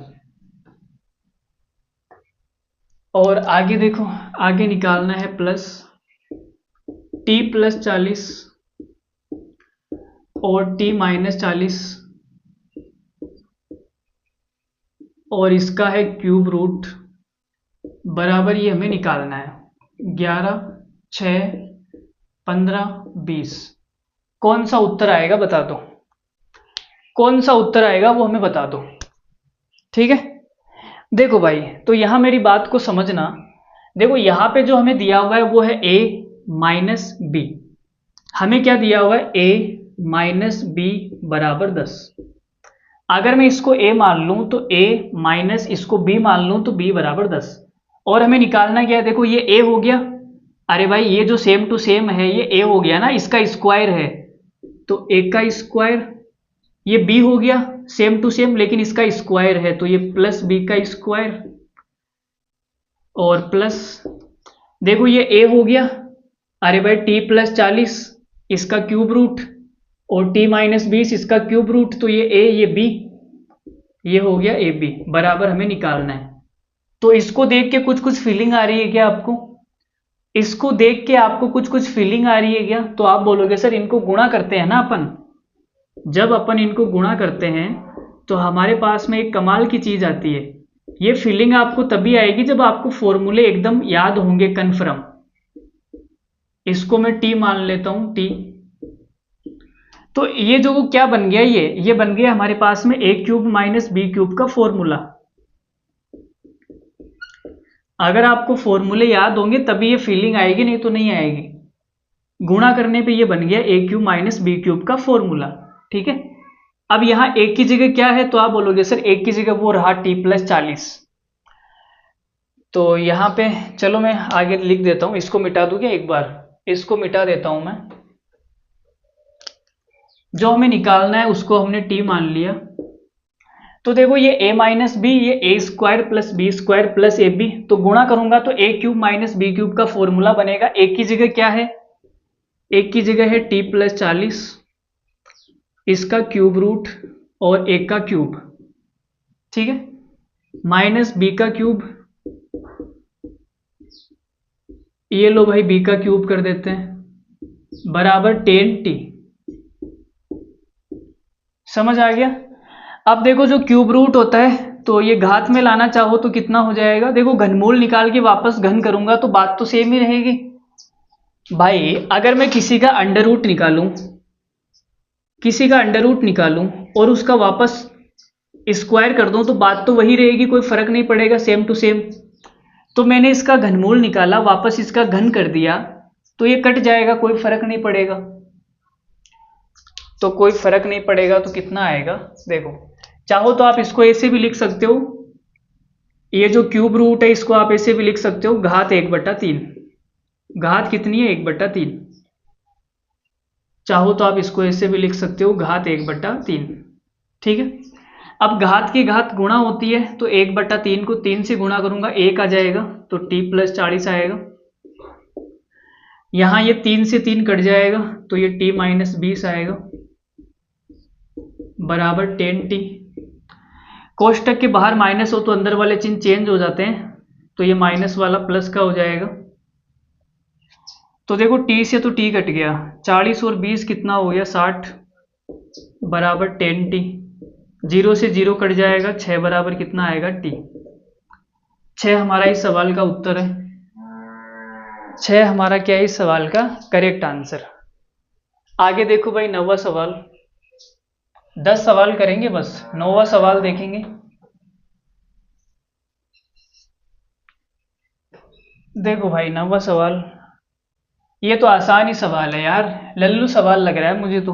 और आगे देखो, आगे निकालना है प्लस t प्लस 40 और t माइनस 40, और इसका है क्यूब रूट, बराबर ये हमें निकालना है 11, 6, 15, 20। कौन सा उत्तर आएगा बता दो, कौन सा उत्तर आएगा वो हमें बता दो। ठीक है, देखो भाई, तो यहां मेरी बात को समझना। देखो यहां पे जो हमें दिया हुआ है वो है a माइनस बी। हमें क्या दिया हुआ है? a माइनस बी बराबर 10। अगर मैं इसको a मान लूं तो a माइनस इसको b मान लूं तो b बराबर 10। और हमें निकालना क्या है? देखो ये a हो गया। अरे भाई ये जो सेम टू सेम है ये a हो गया ना, इसका स्क्वायर है तो a का स्क्वायर। ये b हो गया सेम टू सेम लेकिन इसका स्क्वायर है तो ये प्लस b का स्क्वायर, और प्लस देखो ये a हो गया। अरे भाई t प्लस 40 इसका क्यूब रूट, और t माइनस 20 इसका क्यूब रूट, तो ये a ये b, ये हो गया ए बी, बराबर हमें निकालना है। तो इसको देख के कुछ कुछ फीलिंग आ रही है क्या आपको? इसको देख के आपको कुछ कुछ फीलिंग आ रही है क्या? तो आप बोलोगे सर इनको गुणा करते हैं ना अपन, जब अपन इनको गुणा करते हैं तो हमारे पास में एक कमाल की चीज आती है। ये फीलिंग आपको तभी आएगी जब आपको फॉर्मूले एकदम याद होंगे कन्फर्म। इसको मैं टी मान लेता हूं, टी। तो ये जो क्या बन गया, ये बन गया हमारे पास में a cube minus B cube का फॉर्मूला। अगर आपको फॉर्मूले याद होंगे तभी ये फीलिंग आएगी, नहीं तो नहीं आएगी। गुणा करने पे ये बन गया a cube minus B cube का फॉर्मूला। ठीक है, अब यहां एक की जगह क्या है? तो आप बोलोगे सर एक की जगह वो रहा t प्लस 40। तो यहां पे चलो मैं आगे लिख देता हूं, इसको मिटा दूं क्या एक बार? इसको मिटा देता हूं मैं। जो हमें निकालना है उसको हमने t मान लिया। तो देखो ये a माइनस बी, ये A square plus B square plus A B, तो गुणा करूंगा तो a cube minus B cube का फॉर्मूला बनेगा। एक की जगह क्या है? एक की जगह है t प्लस 40, इसका क्यूब रूट और एक का क्यूब। ठीक है, माइनस बी का क्यूब, ये लो भाई b का क्यूब कर देते हैं, बराबर 10t। समझ आ गया? अब देखो जो क्यूब रूट होता है तो ये घात में लाना चाहो तो कितना हो जाएगा? देखो घनमूल निकाल के वापस घन करूंगा तो बात तो सेम ही रहेगी। भाई अगर मैं किसी का अंडर रूट निकालूं, किसी का अंडर रूट निकालूं और उसका वापस स्क्वायर कर दूं तो बात तो वही रहेगी, कोई फर्क नहीं पड़ेगा, सेम टू सेम। तो मैंने इसका घनमूल निकाला, वापस इसका घन कर दिया, तो ये कट जाएगा, कोई फर्क नहीं पड़ेगा। तो कोई फर्क नहीं पड़ेगा तो कितना आएगा? देखो चाहो तो आप इसको ऐसे भी लिख सकते हो, ये जो क्यूब रूट है इसको आप ऐसे भी लिख सकते हो, घात 1/3। घात कितनी है? 1/3। चाहो तो आप इसको ऐसे भी लिख सकते हो, घात 1/3। ठीक है, अब घात की घात गुणा होती है तो 1/3 को 3 से गुणा करूंगा 1 आ जाएगा, तो t प्लस 40 आएगा। यहां ये 3 से 3 कट जाएगा तो ये t माइनस 20 आएगा, बराबर 10t। कोष्टक के बाहर माइनस हो तो अंदर वाले चिन्ह चेंज हो जाते हैं, तो ये माइनस वाला प्लस का हो जाएगा। तो देखो t से तो t कट गया, 40 और 20 कितना हो गया? 60, बराबर 10t। 0 से 0 कट जाएगा, 6 बराबर कितना आएगा? t। 6 हमारा इस सवाल का उत्तर है। 6 हमारा क्या है इस सवाल का करेक्ट आंसर। आगे देखो भाई 9वां सवाल। 10 सवाल करेंगे बस, 9वां सवाल देखेंगे। देखो भाई 9वां सवाल, ये तो आसान ही सवाल है यार, लल्लू सवाल लग रहा है मुझे तो।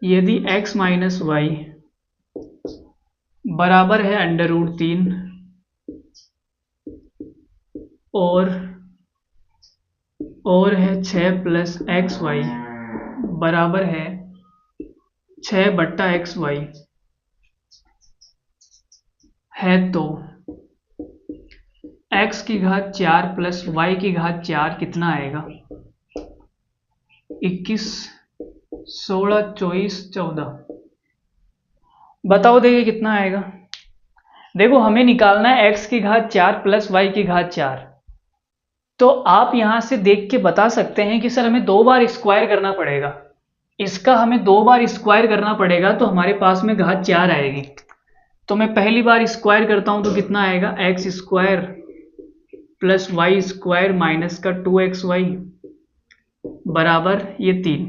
यदि x माइनस वाई बराबर है √3 और है 6 प्लस एक्स वाई बराबर है 6/xy है, तो x की घात 4 प्लस y की घात 4 कितना आएगा? 21, 16, 24, 14। बताओ देखिए कितना आएगा। देखो हमें निकालना है x की घात 4 प्लस y की घात 4। तो आप यहां से देख के बता सकते हैं कि सर हमें 2 बार स्क्वायर करना पड़ेगा, इसका हमें 2 बार स्क्वायर करना पड़ेगा, तो हमारे पास में घात 4 आएगी। तो मैं पहली बार स्क्वायर करता हूं तो कितना आएगा? X square plus Y square minus का 2xy बराबर ये 3।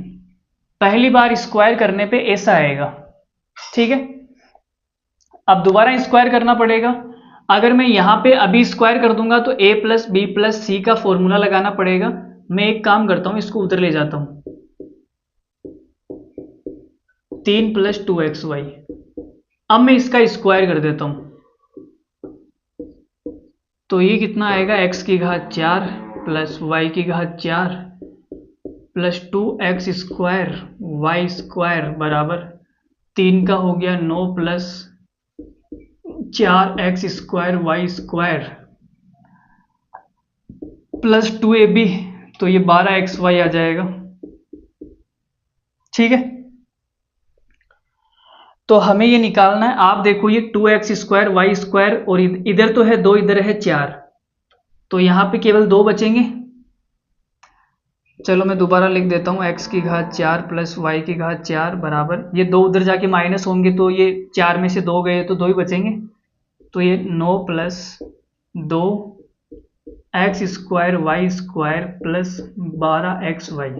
पहली बार स्क्वायर करने पे ऐसा आएगा, ठीक है। अब दोबारा स्क्वायर करना पड़ेगा। अगर मैं यहां पे अभी स्क्वायर कर दूंगा तो a plus B plus C का फॉर्मूला लगाना पड़ेगा। मैं एक काम करता हूं, इसको उधर ले जाता हूं, 3 प्लस 2xy। अब मैं इसका स्क्वायर कर देता हूं, तो ये कितना आएगा? x की घात 4 प्लस y की घात 4 plus 2x square Y square बराबर 3 का हो गया 9 plus 4x square Y square plus 2ab, तो ये 12xy आ जाएगा, ठीक है। तो हमें ये निकालना है। आप देखो ये 2x स्क्वायर वाई स्क्वायर और इधर तो है 2, इधर है 4, तो यहां पे केवल 2 बचेंगे। चलो मैं दोबारा लिख देता हूँ, x की घात 4 प्लस वाई की घात 4 बराबर, ये 2 उधर जाके माइनस होंगे तो ये 4 में से 2 गए तो 2 ही बचेंगे, तो ये 9 plus 2 X square Y square plus 12xy।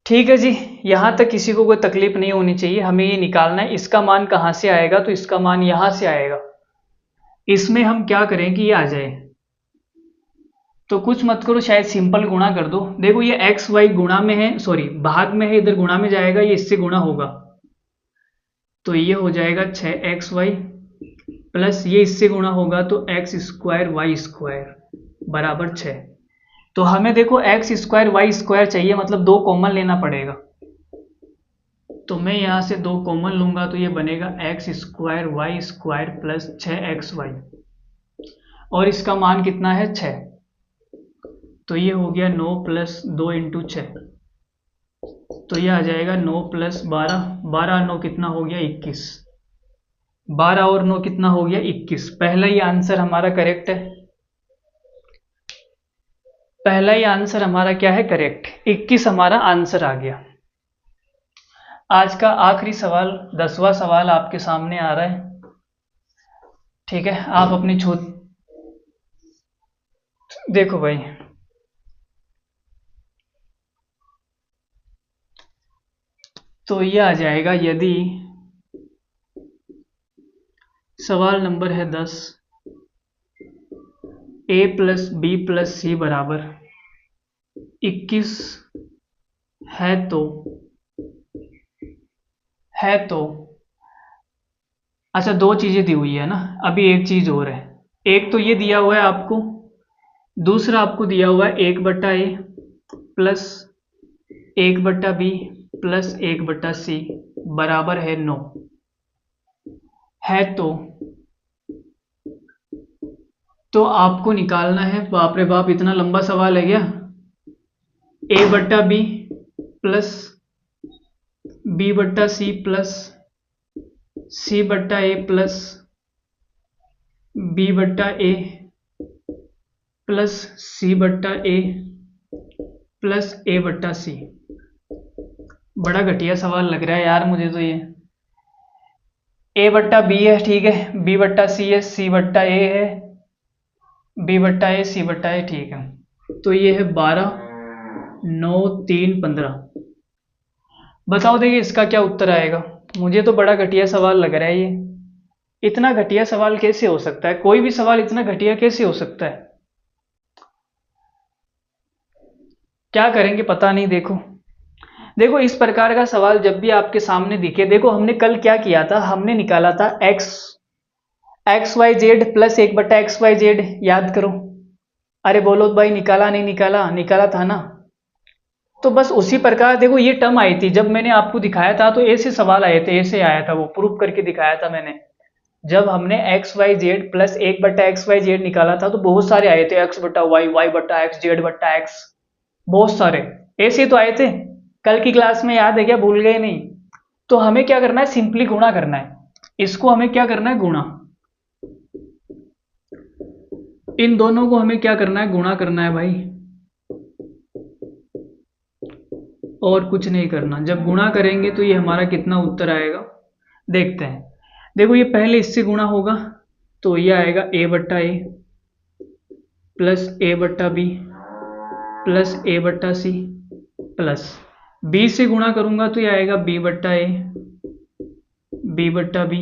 ठीक है जी, यहां तक किसी को कोई तकलीफ नहीं होनी चाहिए। हमें ये निकालना है इसका मान कहां से आएगा, तो इसका मान यहां से आएगा। इसमें हम क्या करें कि ये आ जाए, तो कुछ मत करो, शायद सिंपल गुणा कर दो। देखो ये एक्स वाई गुणा में है, सॉरी भाग में है, इधर गुणा में जाएगा, ये इससे गुणा होगा, तो ये हो जाएगा 6xy प्लस ये इससे गुणा होगा तो एक्स स्क्वायर वाई स्क्वायर बराबर 6। तो हमें देखो एक्स स्क्वायर वाई स्क्वायर चाहिए, मतलब 2 कॉमन लेना पड़ेगा। तो मैं यहां से 2 कॉमन लूंगा तो ये बनेगा X square Y square plus 6xy, और इसका मान कितना है? 6। तो ये हो गया 9 प्लस 2 इंटू 6, तो ये आ जाएगा 9 प्लस 12, 12 9 कितना हो गया? 21। 12 और 9 कितना हो गया? 21। पहला ही आंसर हमारा करेक्ट है, पहला ही आंसर हमारा क्या है? करेक्ट। 21 हमारा आंसर आ गया। आज का आखिरी सवाल, 10वां सवाल आपके सामने आ रहा है, ठीक है। आप अपनी छूत देखो भाई, तो ये आ जाएगा, यदि सवाल नंबर है 10, a प्लस बी प्लस सी बराबर 21 है, तो अच्छा 2 चीजें दी हुई है ना, अभी एक चीज और है। एक तो ये दिया हुआ है आपको, दूसरा आपको दिया हुआ है 1/a plus 1/b plus 1/c बराबर है 9 है, तो आपको निकालना है, बाप रे बाप इतना लंबा सवाल है क्या? a/b plus b/c plus c/a plus b/a plus c/a plus a/c। बड़ा घटिया सवाल लग रहा है यार मुझे तो ये। a/b है, ठीक है, b/c है, c/a है, b/a c/a, ठीक है। तो ये है 12, 9, 3, 15। बताओ देखिए इसका क्या उत्तर आएगा। मुझे तो बड़ा घटिया सवाल लग रहा है ये। इतना घटिया सवाल कैसे हो सकता है? कोई भी सवाल इतना घटिया कैसे हो सकता है? क्या करेंगे पता नहीं। देखो देखो, इस प्रकार का सवाल जब भी आपके सामने दिखे, देखो हमने कल क्या किया था, हमने निकाला था x Y Z plus 1/XYZ, याद करो। अरे बोलो भाई, निकाला नहीं निकाला? निकाला था ना। तो बस उसी प्रकार देखो ये टर्म आई थी, जब मैंने आपको दिखाया था तो ऐसे सवाल आए थे, ऐसे आया था, वो प्रूफ करके दिखाया था मैंने। जब हमने XYZ प्लस 1/XYZ निकाला था तो बहुत सारे आए थे, X/Y, Y/X, Z/X, बहुत सारे ऐसे तो आए थे। कल की क्लास में याद है क्या? भूल गए नहीं? तो हमें क्या करना है, सिंपली गुणा करना है। इसको हमें क्या करना है, गुणा। इन दोनों को हमें क्या करना है, गुणा करना है भाई, और कुछ नहीं करना। जब गुणा करेंगे तो ये हमारा कितना उत्तर आएगा, देखते हैं। देखो ये पहले इससे गुणा होगा तो ये आएगा A/A plus A/B plus A/C plus B से गुणा करूंगा तो ये आएगा B/A B/B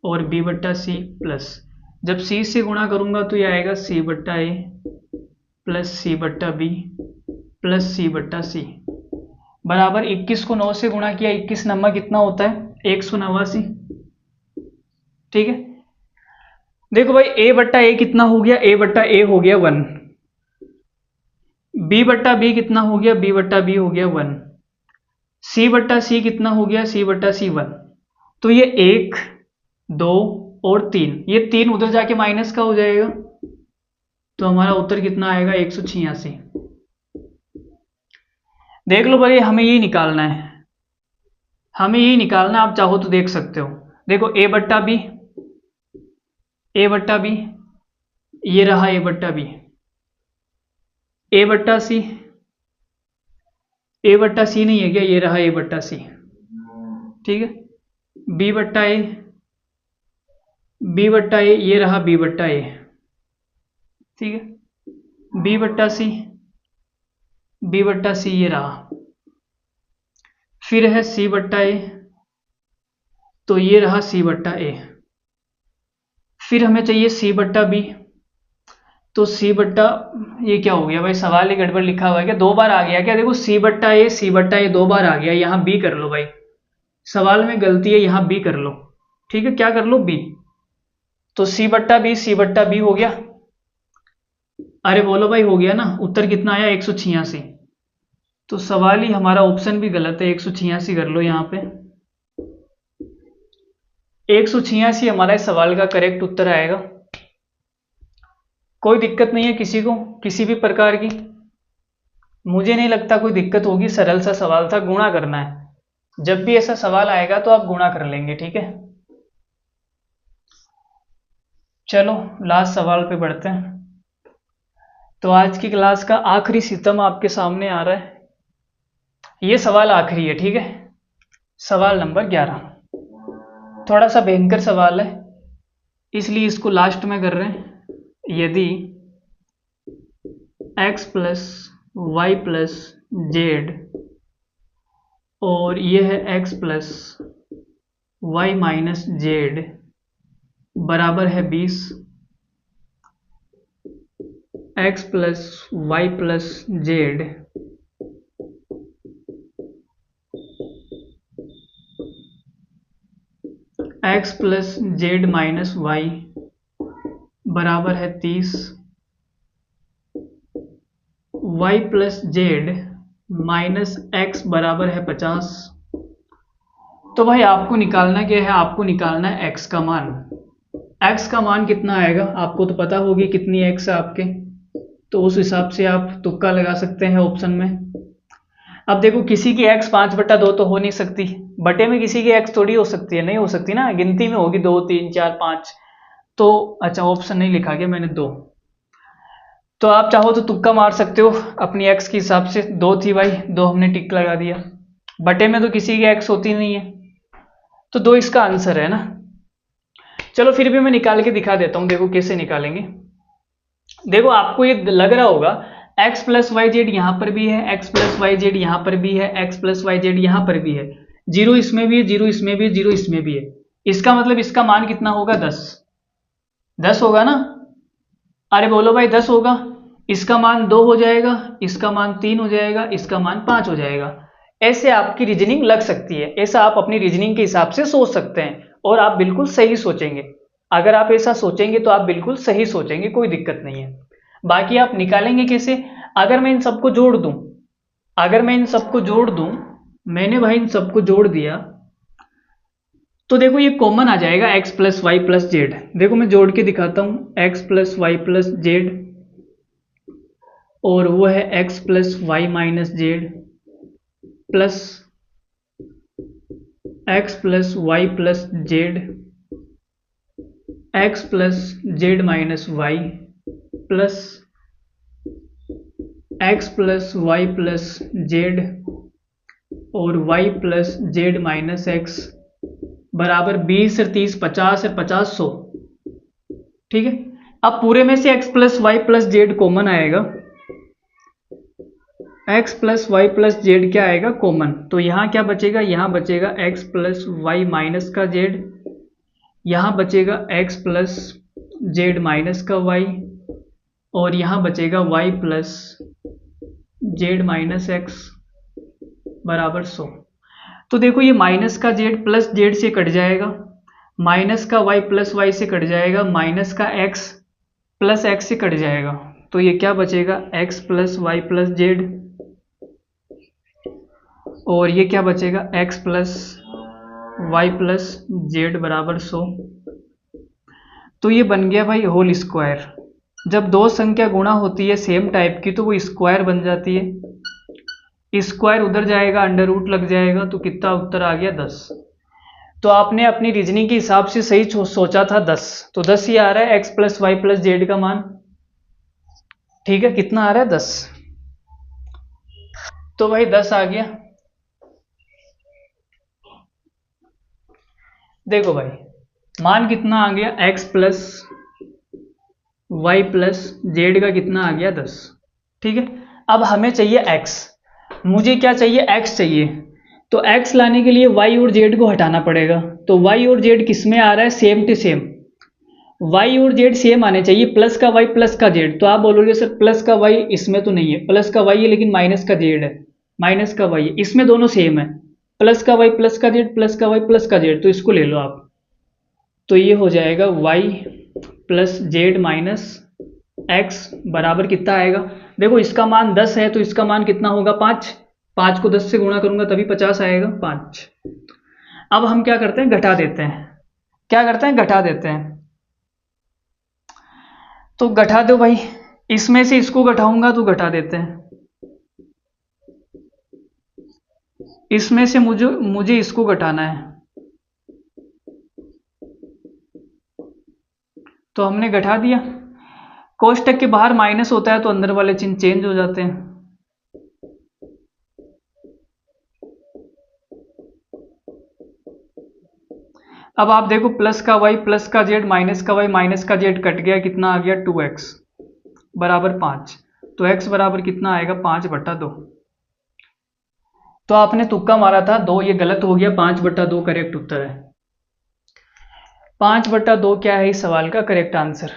और B/C प्लस, जब C से गुणा करूंगा तो ये आएगा C/A plus C/B plus C/C बराबर 21 को 9 से गुणा किया, 21 नंबर कितना होता है, 189। ठीक है। देखो भाई A/A कितना हो गया, A/A हो गया 1, B/B कितना हो गया, B/B हो गया 1, C/C कितना हो गया, C/C 1। तो ये 1 2 और 3, ये 3 उधर जाके माइनस का हो जाएगा, तो हमारा उत्तर कितना आएगा, 186। देख लो भाई, हमें यही निकालना है, हमें यही निकालना है। आप चाहो तो देख सकते हो। देखो A/B ये रहा A/B, A/C नहीं है क्या, ये रहा A/C। ठीक है। B/A ये रहा B/A। ठीक है। B/C ये रहा। फिर है C/A, तो ये रहा C/A। फिर हमें चाहिए C/B, तो ये क्या हो गया भाई, सवाल ही गड़बड़ लिखा हुआ है क्या, 2 बार आ गया क्या? देखो C/A 2 बार आ गया, यहाँ B कर लो भाई, सवाल में गलती है, यहाँ B कर लो। ठीक है, क्या कर लो, B। तो C/B हो गया। अरे बोलो भाई, हो गया ना? उत्तर कितना आया, 186। तो सवाल ही हमारा ऑप्शन भी गलत है, 186 कर लो यहाँ पे। 186 हमारा इस सवाल का करेक्ट उत्तर आएगा। कोई दिक्कत नहीं है किसी को, किसी भी प्रकार की? मुझे नहीं लगता कोई दिक्कत होगी, सरल सा सवाल था, गुणा करना है। जब भी ऐसा सवाल आएगा तो आप गुणा कर लेंगे। ठीक है, चलो लास्ट सवाल पे बढ़ते हैं। तो आज की क्लास का आखिरी सितम आपके सामने आ रहा है, ये सवाल आखिरी है। ठीक है, सवाल नंबर 11, थोड़ा सा भयंकर सवाल है इसलिए इसको लास्ट में कर रहे हैं। यदि x plus Y plus Z और ये है x plus Y minus Z बराबर है 20, x plus Y plus Z x plus Z minus Y बराबर है 30, y plus Z minus X बराबर है 50। तो भाई आपको निकालना क्या है, आपको निकालना है x का मान। x का मान कितना आएगा आपको तो पता होगी, कितनी x है आपके, तो उस हिसाब से आप तुक्का लगा सकते हैं ऑप्शन में। अब देखो किसी की x 5/2 तो हो नहीं सकती, बटे में किसी की x थोड़ी हो सकती है, नहीं हो सकती ना, गिनती में होगी 2 3 4 5। तो अच्छा, ऑप्शन नहीं लिखा गया मैंने 2, तो आप चाहो तो तुक्का मार सकते हो अपनी x के हिसाब से। 2 थी भाई, 2 हमने टिक लगा दिया, बटे में तो किसी की x होती नहीं है, तो 2 इसका आंसर है ना। चलो फिर भी मैं निकाल के दिखा देता हूं, देखो कैसे निकालेंगे। देखो आपको ये लग रहा होगा x प्लस वाई जेड यहाँ पर भी है, x प्लस वाई जेड यहाँ पर भी है, x प्लस वाई जेड यहाँ पर भी है, 0 इसमें भी है, 0 इसमें भी है, 0 इसमें भी है। इसका मतलब इसका मान कितना होगा, 10। 10 होगा ना, अरे बोलो भाई 10 होगा। इसका मान 2 हो जाएगा, इसका मान 3 हो जाएगा, इसका मान 5 हो जाएगा। ऐसे आपकी रीजनिंग लग सकती है, ऐसा आप अपनी रीजनिंग के हिसाब से सोच सकते हैं और आप बिल्कुल सही सोचेंगे। अगर आप ऐसा सोचेंगे तो आप बिल्कुल सही सोचेंगे, कोई दिक्कत नहीं है। बाकी आप निकालेंगे कैसे, अगर मैं इन सबको जोड़ दूं, अगर मैं इन सबको जोड़ दूं, मैंने भाई इन सबको जोड़ दिया तो देखो ये कॉमन आ जाएगा x plus Y plus Z. देखो मैं जोड़ के दिखाता हूं, x plus Y plus Z और वो है x plus Y minus Z plus x plus Y plus Z, x plus Z minus Y plus x plus Y plus Z और y plus Z minus X बराबर 20 और 30 50 और 50 100। ठीक है, अब पूरे में से x plus Y plus Z common आएगा, x plus Y plus Z क्या आएगा कॉमन, तो यहाँ क्या बचेगा, यहाँ बचेगा x प्लस वाई माइनस का जेड, यहाँ बचेगा x प्लस जेड माइनस का y और यहाँ बचेगा y plus Z minus X बराबर 100। तो देखो ये माइनस का जेड प्लस जेड से कट जाएगा, माइनस का वाई प्लस वाई से कट जाएगा, माइनस का एक्स प्लस एक्स से कट जाएगा, तो ये क्या बचेगा X plus Y plus Z और ये क्या बचेगा X plus Y plus Z बराबर 100। तो ये बन गया भाई होल स्क्वायर। जब दो संख्या गुणा होती है सेम टाइप की तो वो स्क्वायर बन जाती है, स्क्वायर उधर जाएगा अंडर रूट लग जाएगा, तो कितना उत्तर आ गया 10। तो आपने अपनी रीजनिंग के हिसाब से सही सोचा था 10, तो 10 ही आ रहा है X plus Y plus Z का मान। ठीक है, कितना आ रहा है 10, तो भाई 10 आ गया। देखो भाई मान कितना आ गया, X plus Y plus Z का कितना आ गया 10। ठीक है, अब हमें चाहिए x, मुझे क्या चाहिए x चाहिए, तो x लाने के लिए y और z को हटाना पड़ेगा, तो y और z किस में आ रहा है सेम टू सेम, y और z सेम आने चाहिए, प्लस का y प्लस का z। तो आप बोलोगे सर प्लस का y इसमें तो नहीं है, प्लस का y है लेकिन माइनस का z है, माइनस का y है, इसमें दोनों सेम है, प्लस का y प्लस का z प्लस का y प्लस का z, तो इसको ले लो आप, तो ये हो जाएगा y plus Z minus X बराबर कितना आएगा, देखो इसका मान 10 है तो इसका मान कितना होगा 5, 5 को 10 से गुणा करूंगा तभी 50 आएगा 5। अब हम क्या करते हैं घटा देते हैं, क्या करते हैं घटा देते हैं, तो घटा दो भाई, इसमें से इसको घटाऊंगा तो घटा देते हैं, इसमें से मुझे इसको घटाना है, तो हमने घटा दिया। कोष्टक के बाहर माइनस होता है तो अंदर वाले चिन्ह चेंज हो जाते हैं। अब आप देखो प्लस का y प्लस का z माइनस का y माइनस का z कट गया, कितना आ गया 2x बराबर 5, तो x बराबर कितना आएगा 5/2। तो आपने तुक्का मारा था 2, ये गलत हो गया, 5/2 करेक्ट उत्तर है। 5/2 क्या है इस सवाल का करेक्ट आंसर,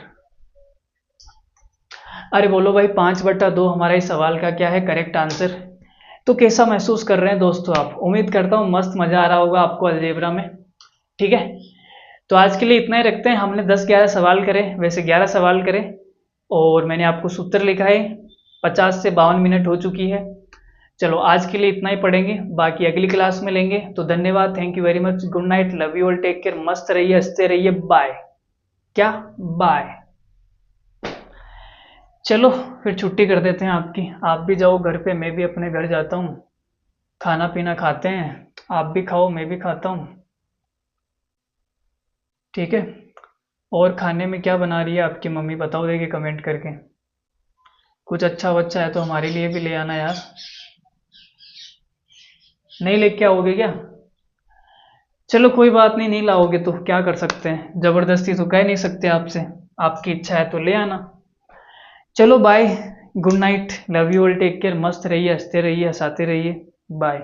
अरे बोलो भाई 5/2 हमारा इस सवाल का क्या है करेक्ट आंसर। तो कैसा महसूस कर रहे हैं दोस्तों आप, उम्मीद करता हूँ मस्त मजा आ रहा होगा आपको अलजेब्रा में। ठीक है, तो आज के लिए इतना ही रखते हैं, हमने 10-11 सवाल करे, वैसे 11 सवाल करे और मैंने आपको सूत्र लिखा है, 50 से 52 मिनट हो चुकी है। चलो आज के लिए इतना ही पढ़ेंगे, बाकी अगली क्लास में लेंगे। तो धन्यवाद, thank you very much, good night, love you all, take care, मस्त रहिए, हंसते रहिए, बाय। क्या बाय, चलो फिर छुट्टी कर देते हैं आपकी, आप भी जाओ घर पे, मैं भी अपने घर जाता हूँ, खाना पीना खाते हैं, आप भी खाओ मैं भी खाता हूँ। ठीक है, और खाने में क्या बना रही है आपकी मम्मी बताओ देगी कमेंट करके, कुछ अच्छा वच्चा है तो हमारे लिए भी ले आना यार। नहीं लेके आओगे क्या, चलो कोई बात नहीं, नहीं लाओगे तो क्या कर सकते हैं, जबरदस्ती तो कह नहीं सकते आपसे, आपकी इच्छा है तो ले आना। चलो bye, good night, love you all, take care, मस्त रहिए, हंसते रहिए, हंसाते रहिए, बाय।